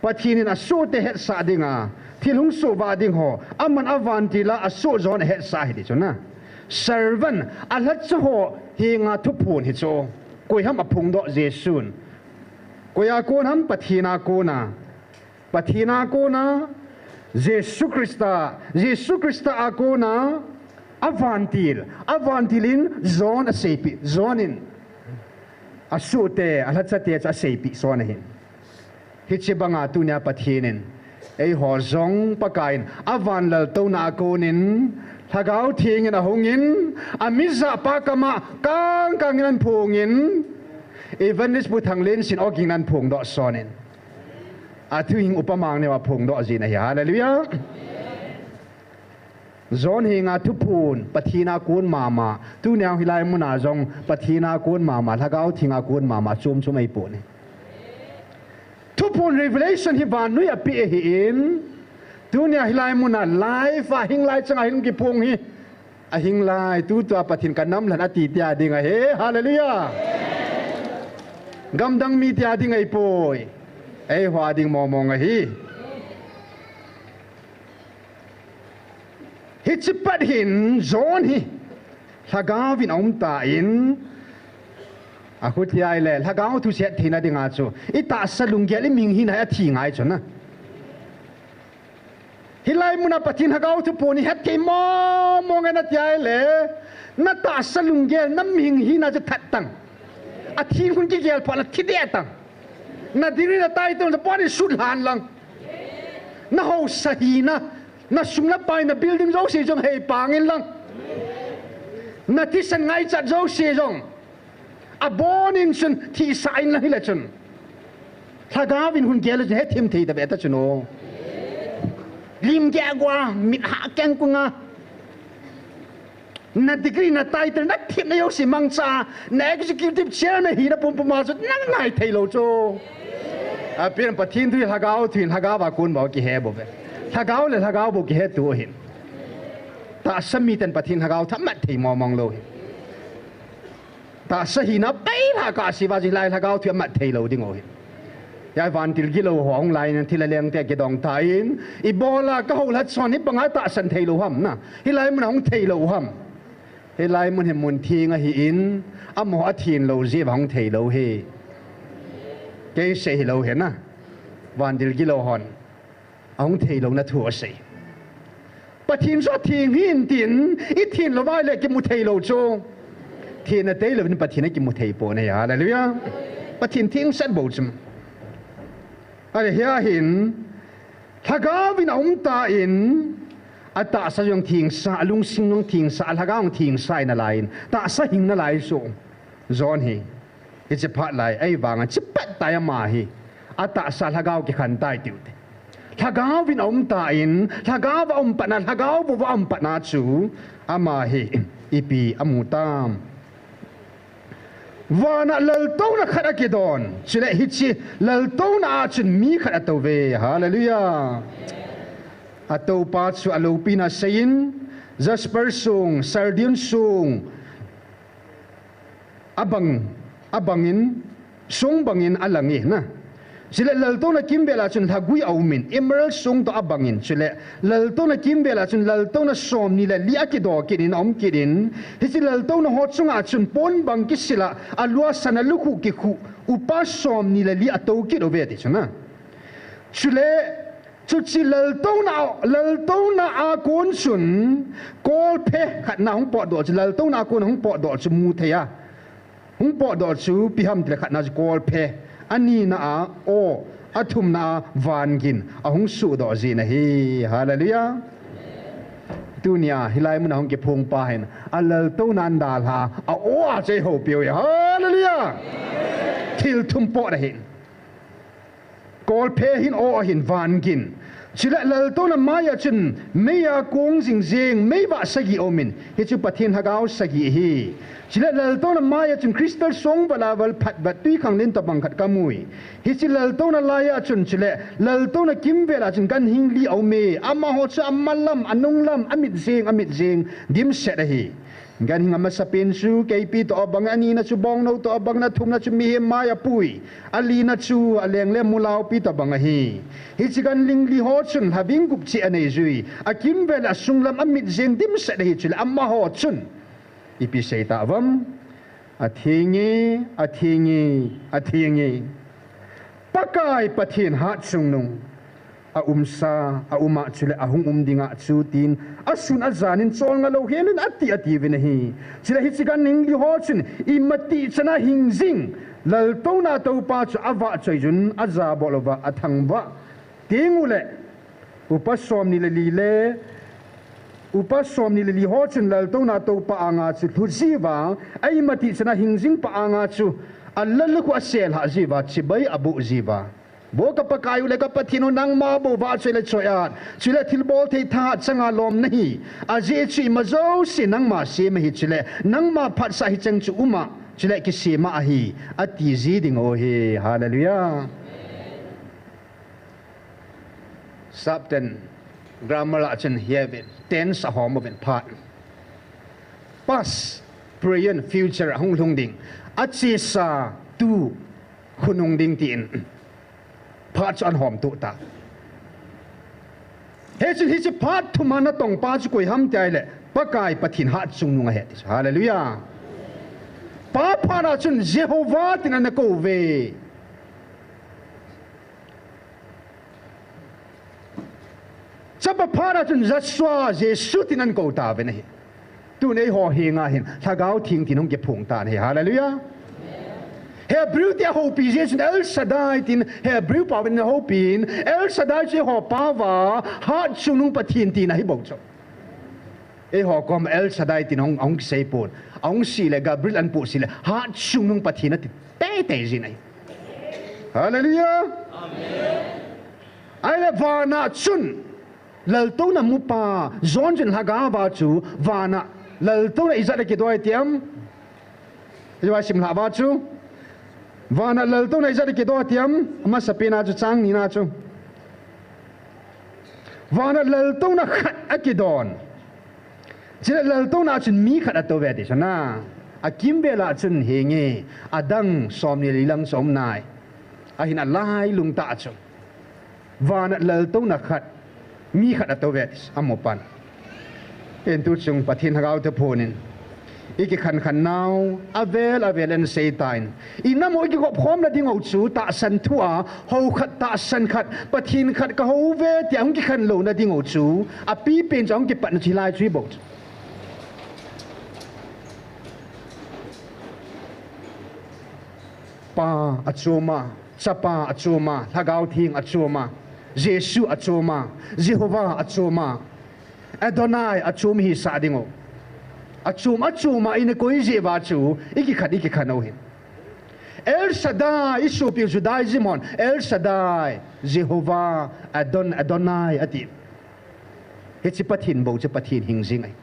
S5: pathin na so te het sa dinga thilung so ba ding ho aman avanti la aso zon het sa hi di chuna servant alat ho hi nga thupun hi cho koi ham apung do Jesun koya kon ham pathina ko na Jesu Krista akona avantilin zon asepi zonin asute alat sa te asepi so na hin hi chi banga tu nya pathinin ei ho zong pakain avan lal to na konin thagau thing in a hongin amiza pakama kang kanginan phungin even this buthang len sin oging nan phung do sonin athu hing upamang ne wa phung do zina hi hallelujah zon hinga thu phun pathina kun mama tu nyang hilai muna zong pathina kun mama thagau thinga kun mama chum chum ei pu ne thu phun revelation hi ban nui api hi in tu nya hilai muna life a hing lai changa hin ki phung hi a hing lai tu tua pathin kanam lan ati tia dinga he hallelujah gam dang mi tia dinga ei poi ei hwa ding mo mong a hi hi chipat hin zon hi thagawin om ta in a khut yai le thagaw thu set thina dinga chu I ta salung ge le ming hin ha thi ngai chona hilai muna pathin thagaw thu poni het ke mo mong na yai le na ta salung ge na ming hin na cha that tang a thin kun ki gel pa la thi de tang na diri na tai tong pa ni sut han lang na ho sahina na sungla pai na building zo si jong hei pangin lang na ti san ngai chat zo si jong a bonin chun thi sain la hila chun thagawin hun gel he thim thei da beta chuno lim ge gwa mit ha keng kunga na degree na title na thim na yo si mangcha na executive chairman hi na pum pum ma chu nang ngai thei lo cho a pian pathin thu thagaw thin thagawa kun ba ki he bo be thagau le thagau bo ki he tu hin ta sami ten pathin thagau thamat thei mo mong lo ta sahi na pai la ka siwa ji lai thagau thu mat thei lo ding o hin ya van til gi lo hong lai nan thila leng te ke dong ta in I bola ka ho lat son hi banga ta san thei lo ham na hi lai mun hong thei lo ham hi lai mun he mun thi nga hi in amo a thin lo ji hong thei lo he ke se hi lo he na van til gi lo hon ông thầy lâu na thua say, bắt thiên số thiên hiền tiền, ít thiên lâu vai lại cái một thầy lâu cho, thiên là tế là bên bắt thiên cái một thầy bộ này à, là lưu á, bắt thiên thiên sát bộ chum, à hiện hiện, thà cá bên ông ta in, à ta sa yung thiên sa lung sinh yung thiên sa, thà cá ông thiên sai na lại, ta sa hình na lại so, zon hi, cái chỉ phát lại, ai vàng chỉ bắt tay mà hi, à ta sa thà cá cái khăn tay tiêu thagawin om ta in thagaw om pana thagaw bu om pana chu ama hi ipi amutam wana lal to na khara ki don chile hi chi lal to na chun mi khara to ve hallelujah ato pa chu alopina sayin jasper sung sardin sung abangin sung bangin alangi na chile lalto na kimbela chun thagui aumin emerald sung to abangin chile lalto na kimbela chun lalto na som ni la lia ki do kinin om kinin hi lalto na hot sunga chun pon bang ki sila alwa sana lukhu ki khu upa som ni la lia to ki do ve ti chuna chile chuchi lalto na a kon chun kol phe khat na hong po do lalto na kon hong po do chu mu theya hong po do chu pi ham tre khat na kol phe ani na a o athum na van gin ahung su do ji na hi hallelujah dunia hilai mun hong ke phung pa hen alal to nan dal ha a o a che ho pio ya hallelujah til thum po da hin kol phe hin o hin van gin chila lal to na maya chun meya kong jing jing mei ba sagi omin hi chu pathin hagaw sagi hi chila lal to na maya chun crystal song balawal phat bat tui khang len to bang khat kamui hi chi lal to na laya chun chile lal to na kim vela chun kan hing li au me ama ho cha amalam anunglam amit jing dim set hi gan hing ama sapin su kp to abang ani na chu bong no to abang na thum na chu mi maya pui ali na chu aleng le mulau pi to bang hi chi gan ling li ho chun having gup chi anei zui akim vela sunglam amit jing dim set hi chile amma ho chun ipi seita avam athingi pakai pathin hat sungnung a umsa a uma chule ahung umdinga chutin asun azanin chol nga lo helin ati venahi chila hi chikan ning li ho chun imati chana hingjing lal to na to pa chu awa choi jun aza bolova athangwa tingule upasom ni le upasom ni li ho chun lal to na to pa anga chu thusiwa ai mati chana hingjing pa anga chu allal ku asel ha jiwa chibai abu jiwa bo ka pakayu le ka pathino nang ma bo wa chele choya chile thilbol thei tha changa lom nahi aje chi mazo si nang ma se ma hi chile nang ma phat sa hi chang chu uma chile ki se ma hi ati ji ding o he hallelujah Sabten grammar la chen heaven tense a hom of part past present future hong lung ding achi sa tu khunung ding tin part an hom tu ta he chi part thu mana tong pa chu koi ham tai le pakai pathin ha chung nunga he hallelujah pa na chun Jehovah tin an ko ve Sapa para chun zaswa Jesu tinan ko ta ve nei tu nei ho hi nga hin thagau thing tin hong ke phung ta nei hallelujah Hebrew te ho pi Jesu El Shaddai tin Hebrew pa wen ho pin El Shaddai che ho pa wa ha chunung pathin tin hi bo cho e ho kom El Shaddai tin ong sei pon ong si le Gabriel an pu si le ha chunung pathin ti te ji nei hallelujah amen ai le va na chun lal to na mu pa zon jin haga ba chu wana lal to na izat ke doi tiam jwa sim la ba chu wana lal to na izat ke doi tiam ma sapina chu chang ni na chu wana lal to na khat akidon jila lal to na chun mi khat ato ve de sana akim bela chun henge adang som ni lilang som nai a hin alai lung ta chu wana lal to na khat mi khat ato ve amopan en tu chung pathin hagau te phonin iki khan now avel en satan inamo iki ko phom la ding au chu ta san thua ho khat ta san khat pathin khat ka ho ve tiang ki khan lo na ding au chu a pi pen jong ki pan chi lai chui bo pa achuma chapa achuma hagau thing achuma Jesu achoma Jehovah achoma Adonai achom hi sadingo achuma ine koi jeva chu iki khano hin El Shaddai isu pi Judaism El Shaddai Jehovah Adonai ati he chi pathin bo chi pathin hingjing ai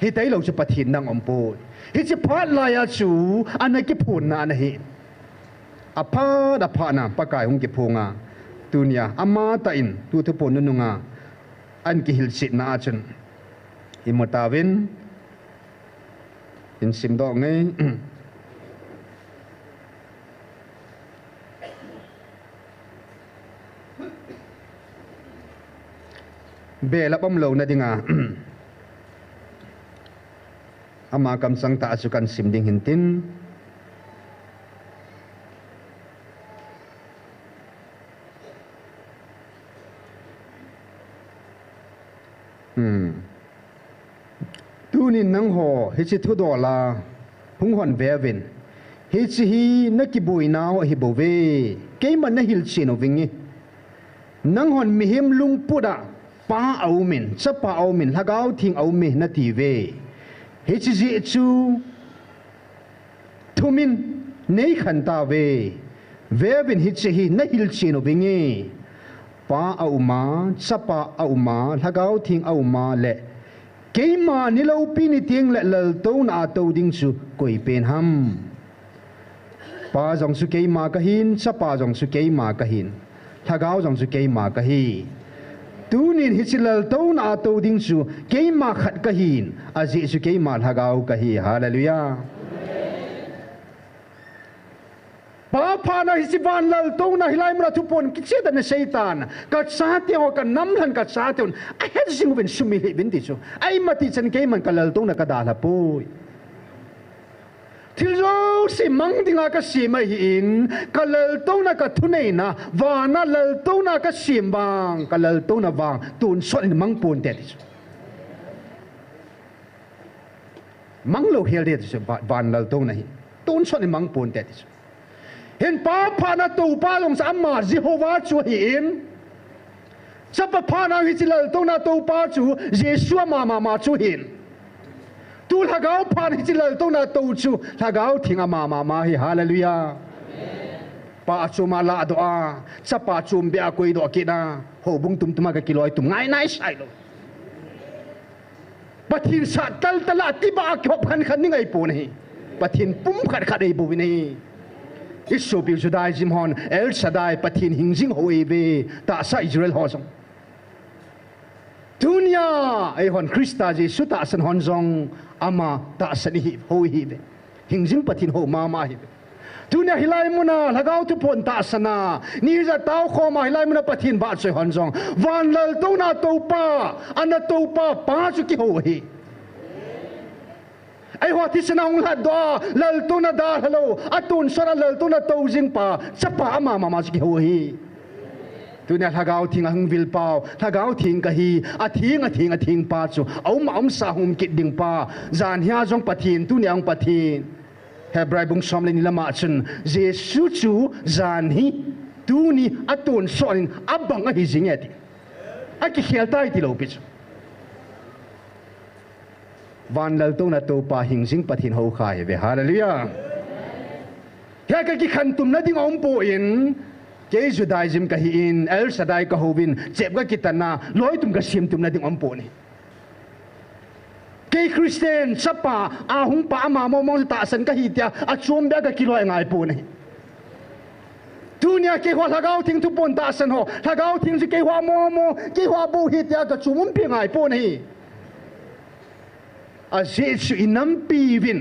S5: he tai lo chi pathin nang ompo he chi phat la ya chu anaki phun na na hi apa da pha na pakai hung ki phunga tunia ama ta in tu the pon nunga an ki hil sit na chen imotawin in sim do nge be la pom lo na dinga ama kam sang ta asukan sim ding hintin tunin nang ho hi chi thu do la hung hon ve vin hi chi hi na ki bui naw hi bo ve ke man na hil chi no vingi nang hon mi him lung puda pa au min cha pa au min hagau thing au mi na ti ve hi chi ji chu thumin nei khan ta ve vin hi chi hi na hil chi no vingi pa au ma cha pa au ma hagau thing au ma le keima ni lo pi ni tiang le lal to na to ding su koi pen ham pa jong su keima ka hin cha pa jong su keima ka hin thagao jong su keima ka hi tu nin hi chilal to na to ding su keima khat ka hin aji su keima thagao ka hi hallelujah pa na hi ban lal to na hilai mra thu pon ki che da na satan ka cha te ho ka nam lan ka cha te a he sing wen sumi he bin ti chu ai mati chen ke man ka lal to na ka da la po thil zo si mang dinga ka si mai in ka lal to na ka thu nei na wa na lal to na ka sim bang ka lal to na wang tun so in mang pon te ti mang lo hel de chu ban lal to na hi atun so ni mang pun te ti hen pa pha na tu pa long sa ma Jehovah chu hi in sa pa pha na hi chilal to na tu pa chu Yeshua ma chu hin tu lagao pha hi chilal to na tu chu lagao thinga ma hi hallelujah pa chu ma la do a sa pa chum bia koi do ki na ho bung tum tuma ka kiloi tum ngai nai sai lo pathin sa tal tala ti ba khop khan ni ngai pu nei pathin pum khat ei bu ni isu bi judai jim hon el sadai pathin hingjing ho e be ta sa Israel ho song dunia ai hon Krista Jesu ta san hon jong ama ta san hi ho hi be hingjing pathin ho ma hi be dunia hilai muna lagao tu pon ta sana ni za tao kho ma hilai muna pathin ba choi hon jong van lal to na to pa ana to pa chu ki ho hi ai hoa thi sana ung la do lal to na da hello atun sora lal to na to jing pa chapa ma chu ki ho hi dunia lagao thing hang vil pau lagao thing ka hi a thing pa chu om sa hum kit ding pa zan hia jong pathin tu niang pathin Hebrai bung som le ni lama chen Jesu chu zan hi tu ni atun soin abang a hi jingeti a ki khel tai ti lo pi chu van lal to na to pa hing jing pathin ho khai ve hallelujah ya ka ki khan tum na ding om po in ke judaism ka hi in el sadai ka hovin chep ka kitana loi tum ka sim tum na ding om po ni cái Christian sapa hung pa ma mo ta san ka hitia a chum bia ka kilo ngai pu nei dunia ke hwa lagao thing tu pon ta san ho lagao thing ke hwa mo ke hwa bu hitia ka chum pi ngai pu nei a jesu inam pi vin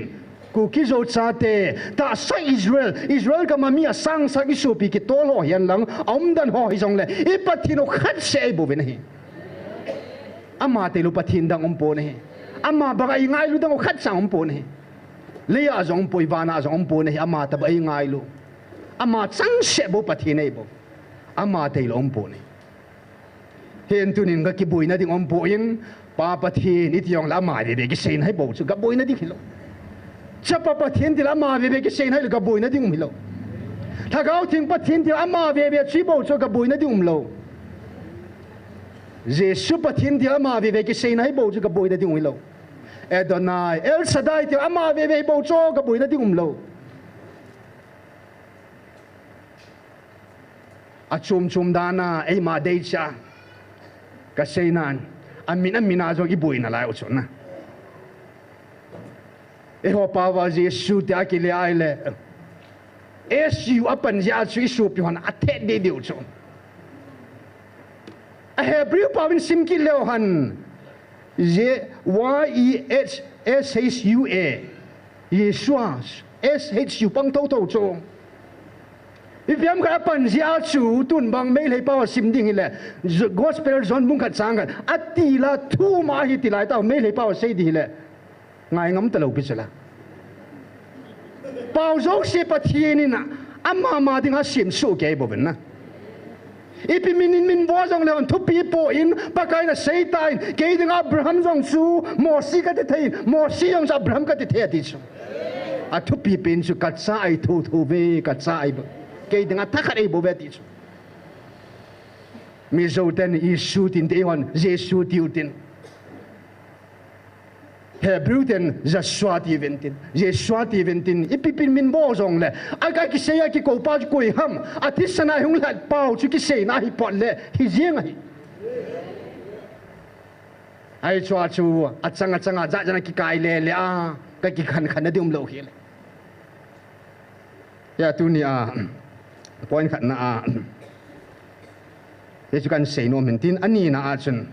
S5: ku ki zo cha te ta sa Israel ka mamia sang sa ki su pi ki to lo hian lang om dan ho hi jong le i pathino khat se bu vin hi ama te lu pathin dang om po nei ama ba ai ngai lu dang khat sang om po nei leya jong poi wana jong om po nei ama ta ba ai ngai lu ama chang se bo pathi nei bo ama te lo om po nei hen tunin ga ki boina ding om po in pa pathi ni tiong la ma de ki sein hai bo chu ga boina di khilo cha pa pathin ti la ma ve ki sein hai ga boina ding um lo tha gao thing pathin ti ama ve chi bo chu ga boina ding um lo Jesu pathin ti ama ve ki sein hai bo chu ga boina ding um lo Adonai El Shaddai ti ama ve bo chu ga boina ding um lo a chum dana ei ma dei cha ka seinan amina zo ibui na lai ucho na e ho pa wa Jesu te akile aile esu apan ja chu isu pi hon athe de de ucho a Hebrew pa win sim ki leo han YESUA Yeshua SHU pang to cho Ipiam ka pan zia chu tun bang mei lei pa sim ding ile gospel zon bung khat sang atila thu ma hi tilai ta mei lei pa sei di le ngai ngam talo pi chala pau zo se pathieni na amma ma ding a sim su ke bo ben na ipi min bo jong le on thu pi po in pa kai na sei tai ke ding Abraham jong su mo si ka te thei mo si jong Abraham ka te the ti chu a thu pi pin chu kat sa ai thu ve kat sa ai cái đừng thắc khát ấy bố bé tí mi dâu tên Giêsu tin tế hòn Giêsu tiêu tin Hebrew tên Joshua tiêu tin Joshua tiêu tin ipipin min bo zong le aga ki seya ki ko pa ko ham atisana hung la pau chu ki sei na hi pot le hi jiang hi ai chua chu achanga za jana ki kai le a ka ki khan na dum lo hi le ya tu ni a point khat na a Yesu kan sei no mentin ani na a chun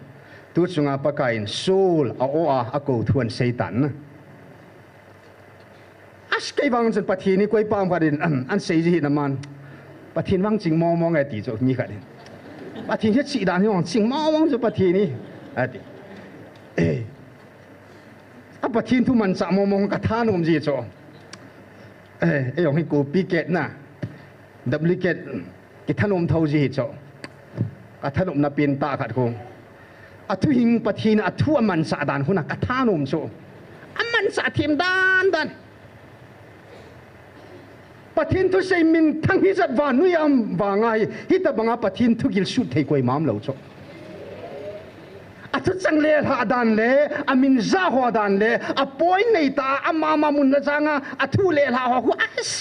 S5: tu chunga pakain soul a ko thuan satan na as kai wang chen pathi ni koi pam kadin an sei ji na man pathin wang ching mo ngai ti cho ni kadin pathin he chi dan hong ching mo wang cho pathi ni ati a pathin tu man cha mo ka tha nom ji cho yong hi ko piket na duplicate ki thanom thau ji cho ka thanom na pin ta khat ko athu hing pathin athu aman sa dan huna ka thanom cho aman sa thim dan pathin thu sei min thang hi zat wa nu yam wa ngai hi ta banga pathin thu gil shoot thei koi mam lo cho a thu chang le ha dan le amin za ho dan le a poi nei ta ama ma mun na changa a thu le ha ho as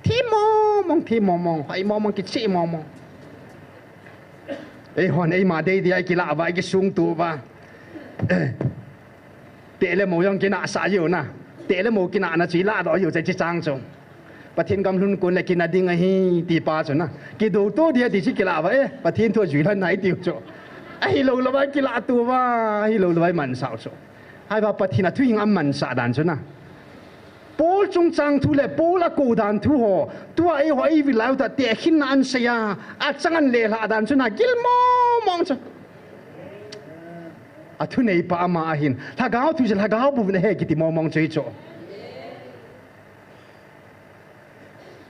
S5: thi mo mong hai mo mong ki chi mo mong ei hon ei ma dei dia ki la ba ki sung tu ba te le mo yong ki na sa yu na te le mo ki na na chi la do yu chai chi chang chong pathin kam lun kun le ki na ding a hi ti pa cho na ki do to dia ti chi ki la ba pathin thu ju lan nai tiu cho ai lo lo ba ki la tu ba ai lo lo ba man sao cho hai ba pathin a thu hing am man sa dan cho na Paul chung chang thu le Paul a ko dan thu ho tu ai ho ai vi lau ta te khin an se ya a changan le la dan chu na gil mo mong cha a thu nei pa ma hin tha gao thu jel ha gao bu ne he ki ti mo mong chei cho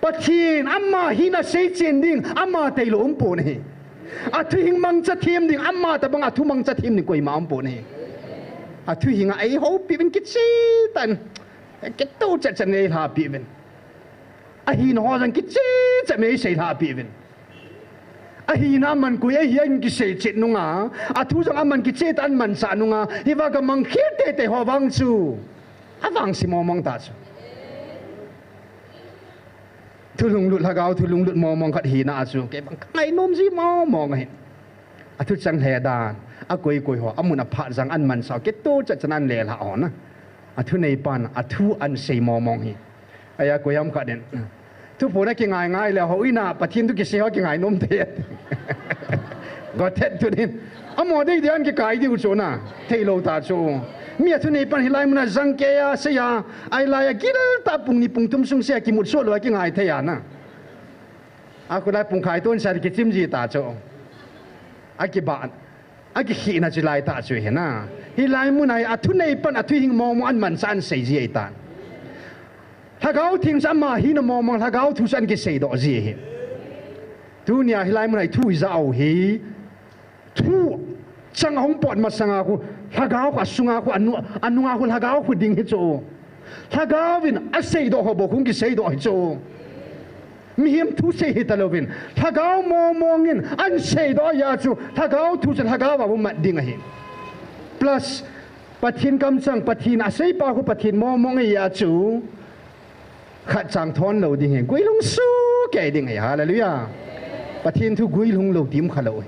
S5: pathin amma hina sei chen ding amma tai lo um po ne a thu hing mang cha thiam ding amma ta bang a thu mang cha thiam ni koi ma um po ne a thu hing ai ho pi ben ki chi tan cái tu chặt chặt này là bị vấn, ai nó rằng cái chế chặt mấy xây là bị vấn, ai nam man cuối ai anh cái xây chết nung à thu rằng man cái chế tan man sa nung hi va cái mang khiết tê hoa vang chu, vang si mò mong ta chu, thu lung lụt hagao thu lung lụt mò mong khát hi na chu, cái bằng ngày nôm gì mò mong hết, thu chẳng hề đàn, quay họ, muốn phạt rằng ăn man sao cái tu chặt chặt ăn lẻ là ổn á. Thu nei pan thu an sei mo mong hi aya ko yam kha den thu pona ki ngai ngai le ho ina pathin tu ki se ho ki ngai nom the go thet tu din amo dei dian ki kai di u cho na thei lo ta cho mi thu nei pan hilai muna jang ke ya se ya ai la ya gil ta pung ni pung tum sung se ki mut so lo ki ngai the ya na a ko lai pung khai ton sa ki chim ji ta cho a ki ba a ki khi na chi lai ta chu he na hi lai mu nai a thu nei pan a thu hing mo mo an man san sei ji ai tan tha gao thing sa ma hi na mo mo tha gao thu san ki sei do ji he tu nia hi lai mu nai thu za au hi thu chang hong pot ma sanga ku tha gao ka sunga ku anu ku tha gao ku ding hi cho tha gao vin a sei do ho bo khung ki sei do hi cho mi hiam thu sei hi ta lovin tha gao mo mo ngin an sei do ya chu tha gao thu tha gao ba bu ma ding hi plus pathin kam sang pathin a sei pa ko pathin mo mong ya chu khat chang thon lo ding he gui lung su ke ding he hallelujah pathin thu gui lung lo tim khalo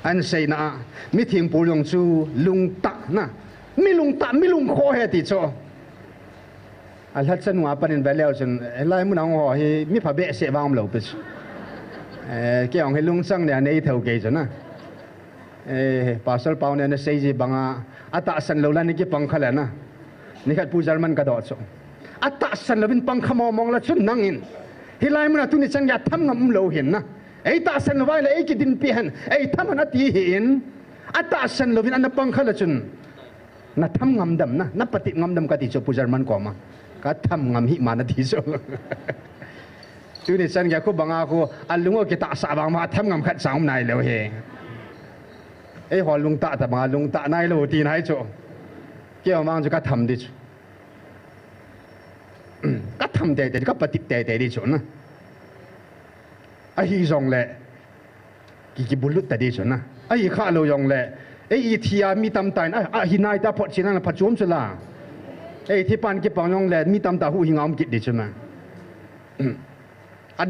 S5: an sei na mi thing pu long chu lung ta na mi lung kho he ti cho al hat san wa panin valeu chen lai mu nang ho hi mi pha be se wang lo pe ke ong he lung sang ne nei thau ke cho na pasal pau ne sei ji banga ata san lo la ni ki pang khala na ni khat pu jarman ka do cho ata san lo bin pang khamo mong la chun nangin hilai mun tu ni chang ya tham ngam lo hin na ei ta san lo vai la ei ki din pi han ei tham na ti hin ata san lo bin an pang khala chun na tham ngam dam na pati ngam dam ka ti cho pu jarman ko ma ka tham ngam hi ma na ti cho tu ni chang ya ko banga ko alungo ki ta sa bang ma tham ngam khat sang nai lo he ai họ lung tạ mà lung tạ này là tiền hay chỗ kia mang cho các thầm đi các thầm để các bát tiếp để đi chỗ na ai dùng lệ cái bút lút để chỗ na ai khá lâu dùng lệ ai thia mi tam tai ai hi nai ta phật chiang là phật chôm cho là ai thi pan cái bằng dùng lệ mi tam ta hu hi ngam kít đi chỗ na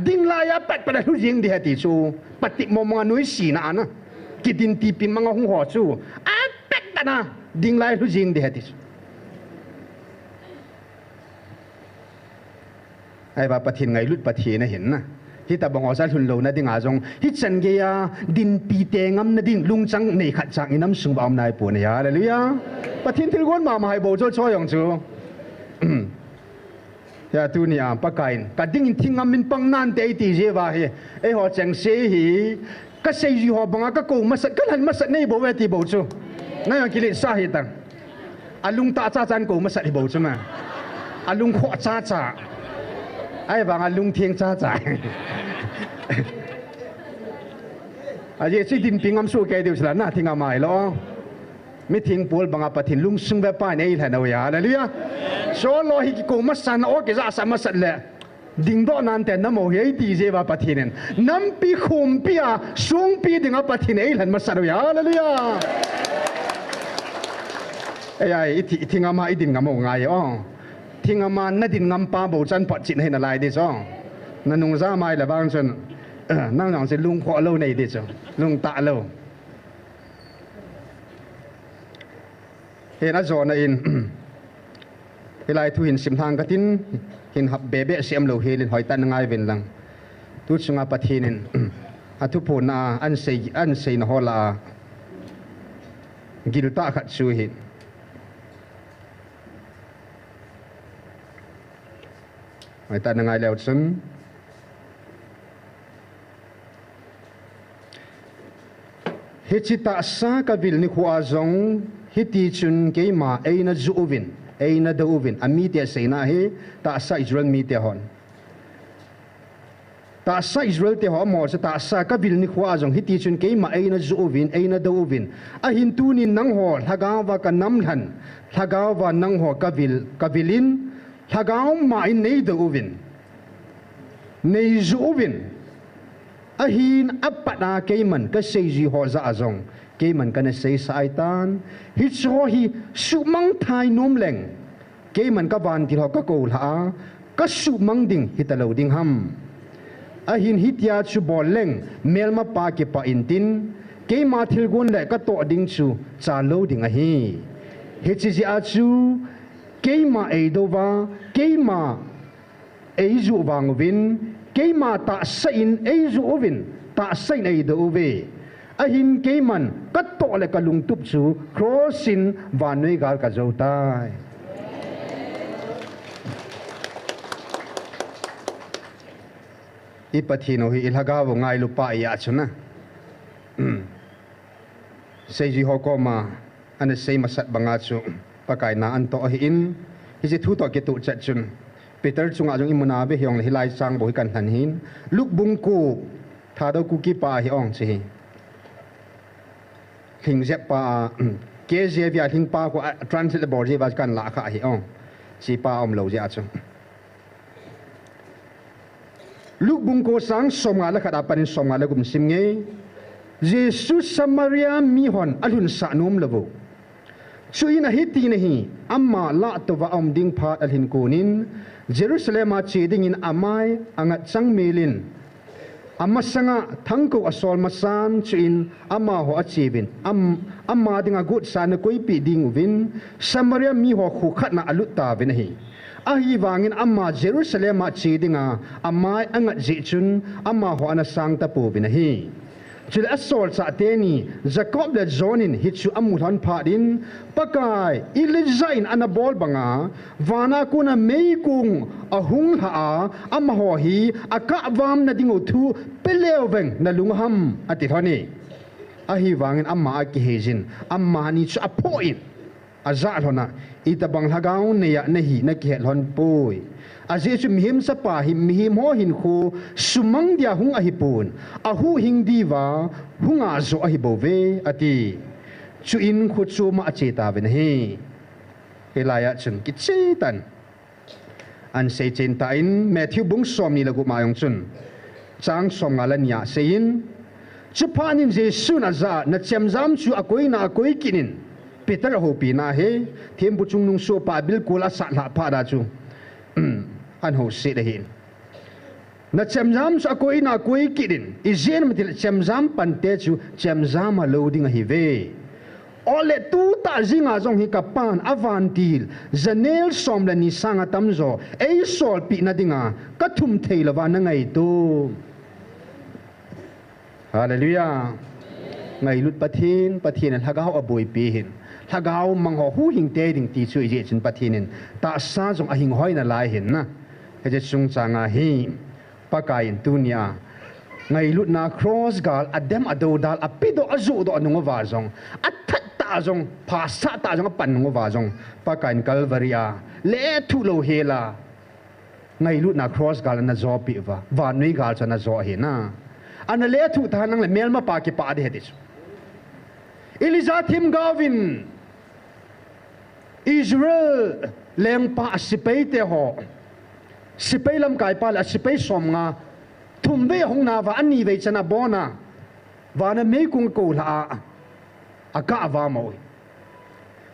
S5: đinh la ya bắt bắt lu riêng đi hết đi chỗ bát tiếp mong mong nuôi xì na na ki din ti pi mga hung ho chu a pek ta na ding lai lu jing de hatis ai ba pathin ngai lut pathi na hin na hi ta bang osal hun lo na ding a jong hi chan ge ya din pi te ngam na ding lung chang nei khat chang inam sung ba om nai pu ne ya hallelujah pathin thil gon ma ma hai bo cho cho yong chu ya tu ni a pa kain ka ding in thingam min pang nan te ti je wa he e ho chang se hi cái xây dựng họ bằng cái cổ masat cái lần masat này bảo vệ thì bảo chu này là cái lệ sa hiện tăng alung ta cha chan cổ masat thì bảo chu mà alung khó cha cha ai bằng alung thiêng cha cha giờ chỉ tin ping am su cái điều là na thiêng am mai lo mi thiêng Paul bằng apa thiêng lung sung về pa này là nào ya hallelujah so lo hi ko ma san o ke za sa ma sat le ding do nan te namo hi ti je wa pathinen nampi khompi a songpi dinga pathin ei lan ma sar ya hallelujah ai thinga ma idin ngamo ngai o thinga ma na din ngam pa bo chan pot chin hai na lai de so na nung za mai la bang chen nang nang se lung kho lo nei de so lung ta lo he na zo na in hilai thu hin sim thang ka tin hin hab be be siam lo helin hoi tan ngai ven lang tu chunga pathinin athu phona an sei na hola gilta khat chu hin hoi tan ngai leo chun hechita sa ka vil ni khu azong hiti chun ke ma eina zuwin eina dovin ami te seina he ta sa Israel mi te hon ta sa Israel te ho mo sa ta sa ka vil ni khu azong hiti chun ke ma eina zuwin eina dovin a hin tu ni nang ho thagawa ka nam hlan thagawa nang ho ka vilin thagaw ma in nei dovin nei zuwin ahin apana keiman ka seiji ho za azong keiman kana sei saitan hitso hi sumang thai nom leng keiman ka van ti ho ka ko la ka sumang ding hitalo ding ham ahin hitya chu bol leng melma pa ke pa intin keima thilgun le ka to ding chu cha lo ding a hi hechi ji a chu keima eidowa keima eizu wangwin keima ta sain eizu ovin ta sain eido ove ahin keiman katto le kalung tup chu crossin vanoi gal ka zotai ipathino hi ilhagawo ngai lupa ya chuna seiji hokoma ana sei masat banga chu pakai na an to hi in hi je thu to ke tu chat chun Peter chunga jong imuna be hiong le hilai sang bo kan than hin luk bung ku tha do ku ki pa hi ong chi thing je pa ke je via thing pa ko translate bo je ba kan la kha hi ong chi pa om lo je a chu luk bung ko sang somga la khada panin somga la gum sim nge Jesus Samaria mi hon alun sa nom labo chuin a hiti nahi amma la to wa om ding phat alhin kunin Jerusalem a cheding in amai angat sang melin amma sanga thangko asol masan chuin amma ho achibin amma dinga gut sana koi pi ding win Samaria mi ho khu khatna aluta bin hi ahi wangin amma Jerusalem a chedinga amai angat ji chun amma ho ana sang ta pu bin hi chil asol sa teni Jacob le Johnin hichu amulan phatin pakai ilizain anabol banga wana kuna meikung ahung ha amaho hi aka wam na dingo thu peleweng na lungham ati thani ahi wangin amma aki hejin amma ni chu apoin aza thona itabang hagaw neya nahi na khelhon poi aje chu mihim sa pa him mihim ho hin khu sumang dia hung ahipun ahu hing diwa hunga zo ahibove ati chu in khu chu ma acheta ben he helaya chun ki chetan an se chen ta in Matthew bung som ni lagu mayong chun chang som ngalan ya sein chu panin jesu na za na chemzam chu akoi na akoi kinin Peter ho pi na he them bu chung nung so pa bil kula sa la pa da chu an ho se de hin na chemzam sa ko ina ko ikidin izen matil chemzam pante chu chemzam a loading a hi ve ole tu ta zinga jong hi kapan avantil zanel som la ni sanga tamzo ei sol pi na dinga ka thum theila wa na ngai tu hallelujah ngai lut pathin an hagaw aboi pi hin hagaw mangho hu hing te ding ti chu je chin pathinin ta sa jong a hing hoi na lai hin na he chung changa hi pakain tunia ngai lut na cross gal adem ado dal apido azu do anunga wa jong athat ta jong pha sa ta jong pan ngo wa jong pakain calvaria le thu lo hela ngai lut na cross gal na zo pi wa nui gal cha na zo he na ana le thu ta nang le melma pa ki pa de he dis Eliza Tim Gavin Israel leng pa sipei te ho sipei lam kai pa la sipei som nga thum ve hong na wa ani ve chana bona wa na me kung ko la aka wa mo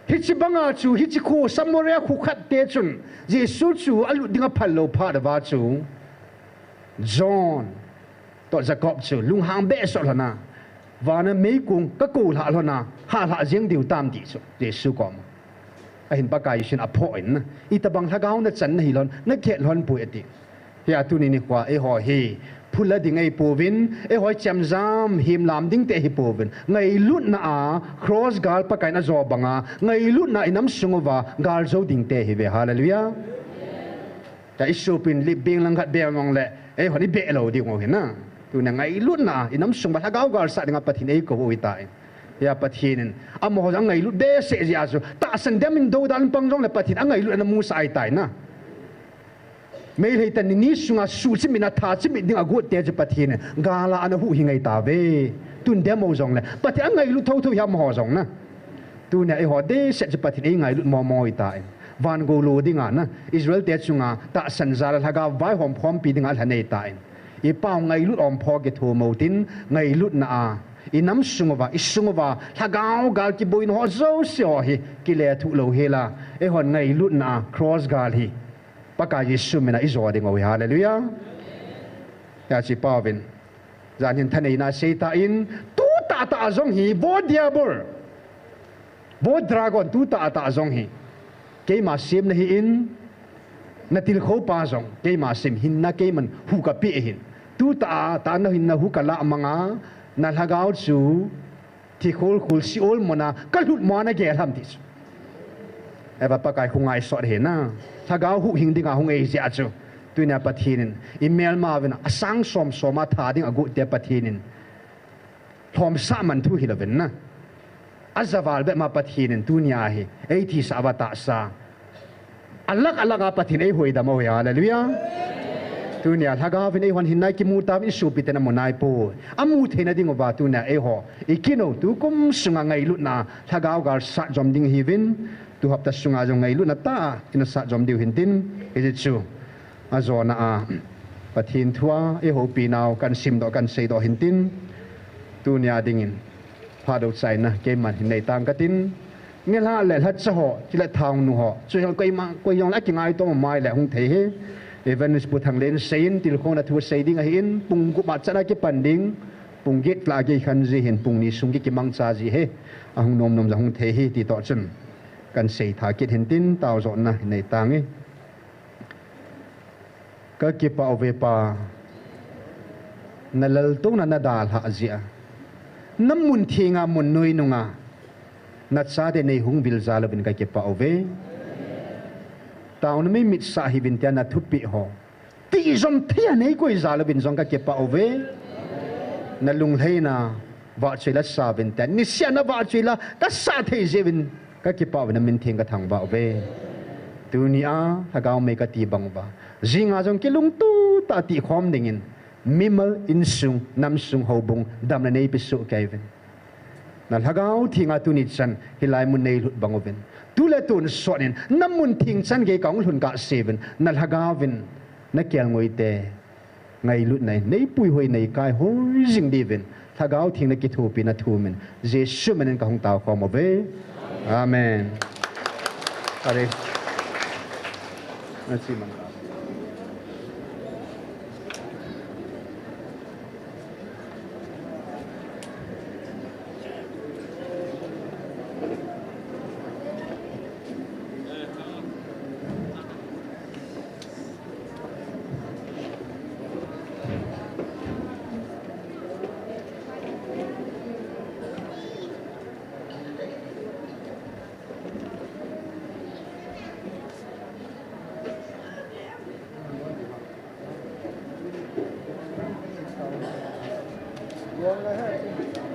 S5: hichi banga chu hichi ko samoria khu khat te chun jesu chu alu dinga phalo pha da wa chu John to Jacob chu lung hang be so lana wa na me kung ka ko la lona ha la jeng diu tam ti chu jesu kom a hin pa kai shin a phoin itabang thagau na chan hi lon na khet lon pu ati ya tu ni kwa e ho hi phula ding ei povin e hoi cham jam him lam ding te hi povin ngai lut na a cross gal pa kai na zo banga ngai lut na inam sungova gal zo ding te hi ve hallelujah ta isu pin li bing lang khat be ngong le e ho ni be lo ding ngo hina tu na ngai lut na inam sung ba thagau gal sa ding a pathin ei ko ui tai ya pathin am ho jang ngai lut be se ji asu ta san dem in do dan pang jong le pathin angai lut na mu sai tai na mấy thầy tần ní sunga su chỉ mình thà chỉ mình đừng agut te chỉ pathin gala anh hu hingai ta về tuần đêm màu rong này pathin ngày lu thâu thâu hiam ho rong na tu này họ đế sẽ chỉ pathin ngày lu mò mò tai van go lo ding na Israel te sunga ta san zara thaga vai hom phom pi ding al hanei tai i pau ngày lu om pho ke thu mo tin ngày lu na a i nam sungova isungova thagao gal ki boin ho zo sio hi ki le thu lo hela e hon ngày lu na cross gal hi Paka Yesu mina izo ding owi hallelujah ya chi pawin zan hin thanei na seita in tu ta ta zong hi bo diabol bo dragon tu ta ta zong hi ke ma sim na hi in na til kho pa zong ke ma sim hin na ke man hu ka pi hin tu ta ta na hin na hu ka la manga na lagaw chu ti khol khul si ol mona ka lut mo na ge lam ti eva pakai hungai sot he na thagau hu hing dinga hung ei ja chu tuina pathinin email ma ven asang som soma tha ding agu te pathinin thom sa man thu hiloven na azawal be ma pathinin tunia hi ei thi sa awata sa alak alaga pathin ei hoi da mo ya hallelujah tunia thagau ven ei hon hinai ki mu ta isu pitena monai po amu thena ding oba tunia ei ho ikino tu kum sunga ngai lut na thagau gar sa jom ding hi vin tu hap ta sunga jong ngai lu na ta ina sa jom diu hin tin e chu a zo na a pathin thua e ho pi naw kan sim do kan sei do hin tin tu nia ding in pha do chai na ke man hin nei tang ka tin nge la le la cha ho chi la thang nu ho chu yong kai ma ko yong la ki ngai to mai le hung thei he even is pu thang len sein til khona thu sei ding a hin pung ku ma chana ki pan ding pung get la ge khan ji hin pung ni sung ki mang cha ji he a hung nom nom ja hung thei hi ti to chun kan sei tha kit hin tin taw zo na nei tangi ka ki pa ove pa nalal to na dal ha zia namun thinga mun noi nunga na cha de nei hung bil zala bin ka ki pa ove tawn me mit sa hi bin na thu pi ho ti zom thia nei koi zala bin zong ka ki pa ove na lung heina wa chela sa bin ta ni sia na wa chela ka sa thei je bin ka ki pa na min thing ka thang ba ve tunia hagao me ka ti bang ba jinga jong ki lung tu ta ti khom ding in mimal in sung nam sung ho bung dam na nei pi su kaiven na hagao thinga tu ni chan hilai mun nei lut bang oven tu le tun sonin nam mun thing chan ge kaung hun ka seven na hagawin na kyal ngoi te ngai lut nei nei pui hoi nei kai hoi jing divin hagao thing na ki thu pi na thu min jesu men ka hong taw khom ove amen are merci man
S2: Well,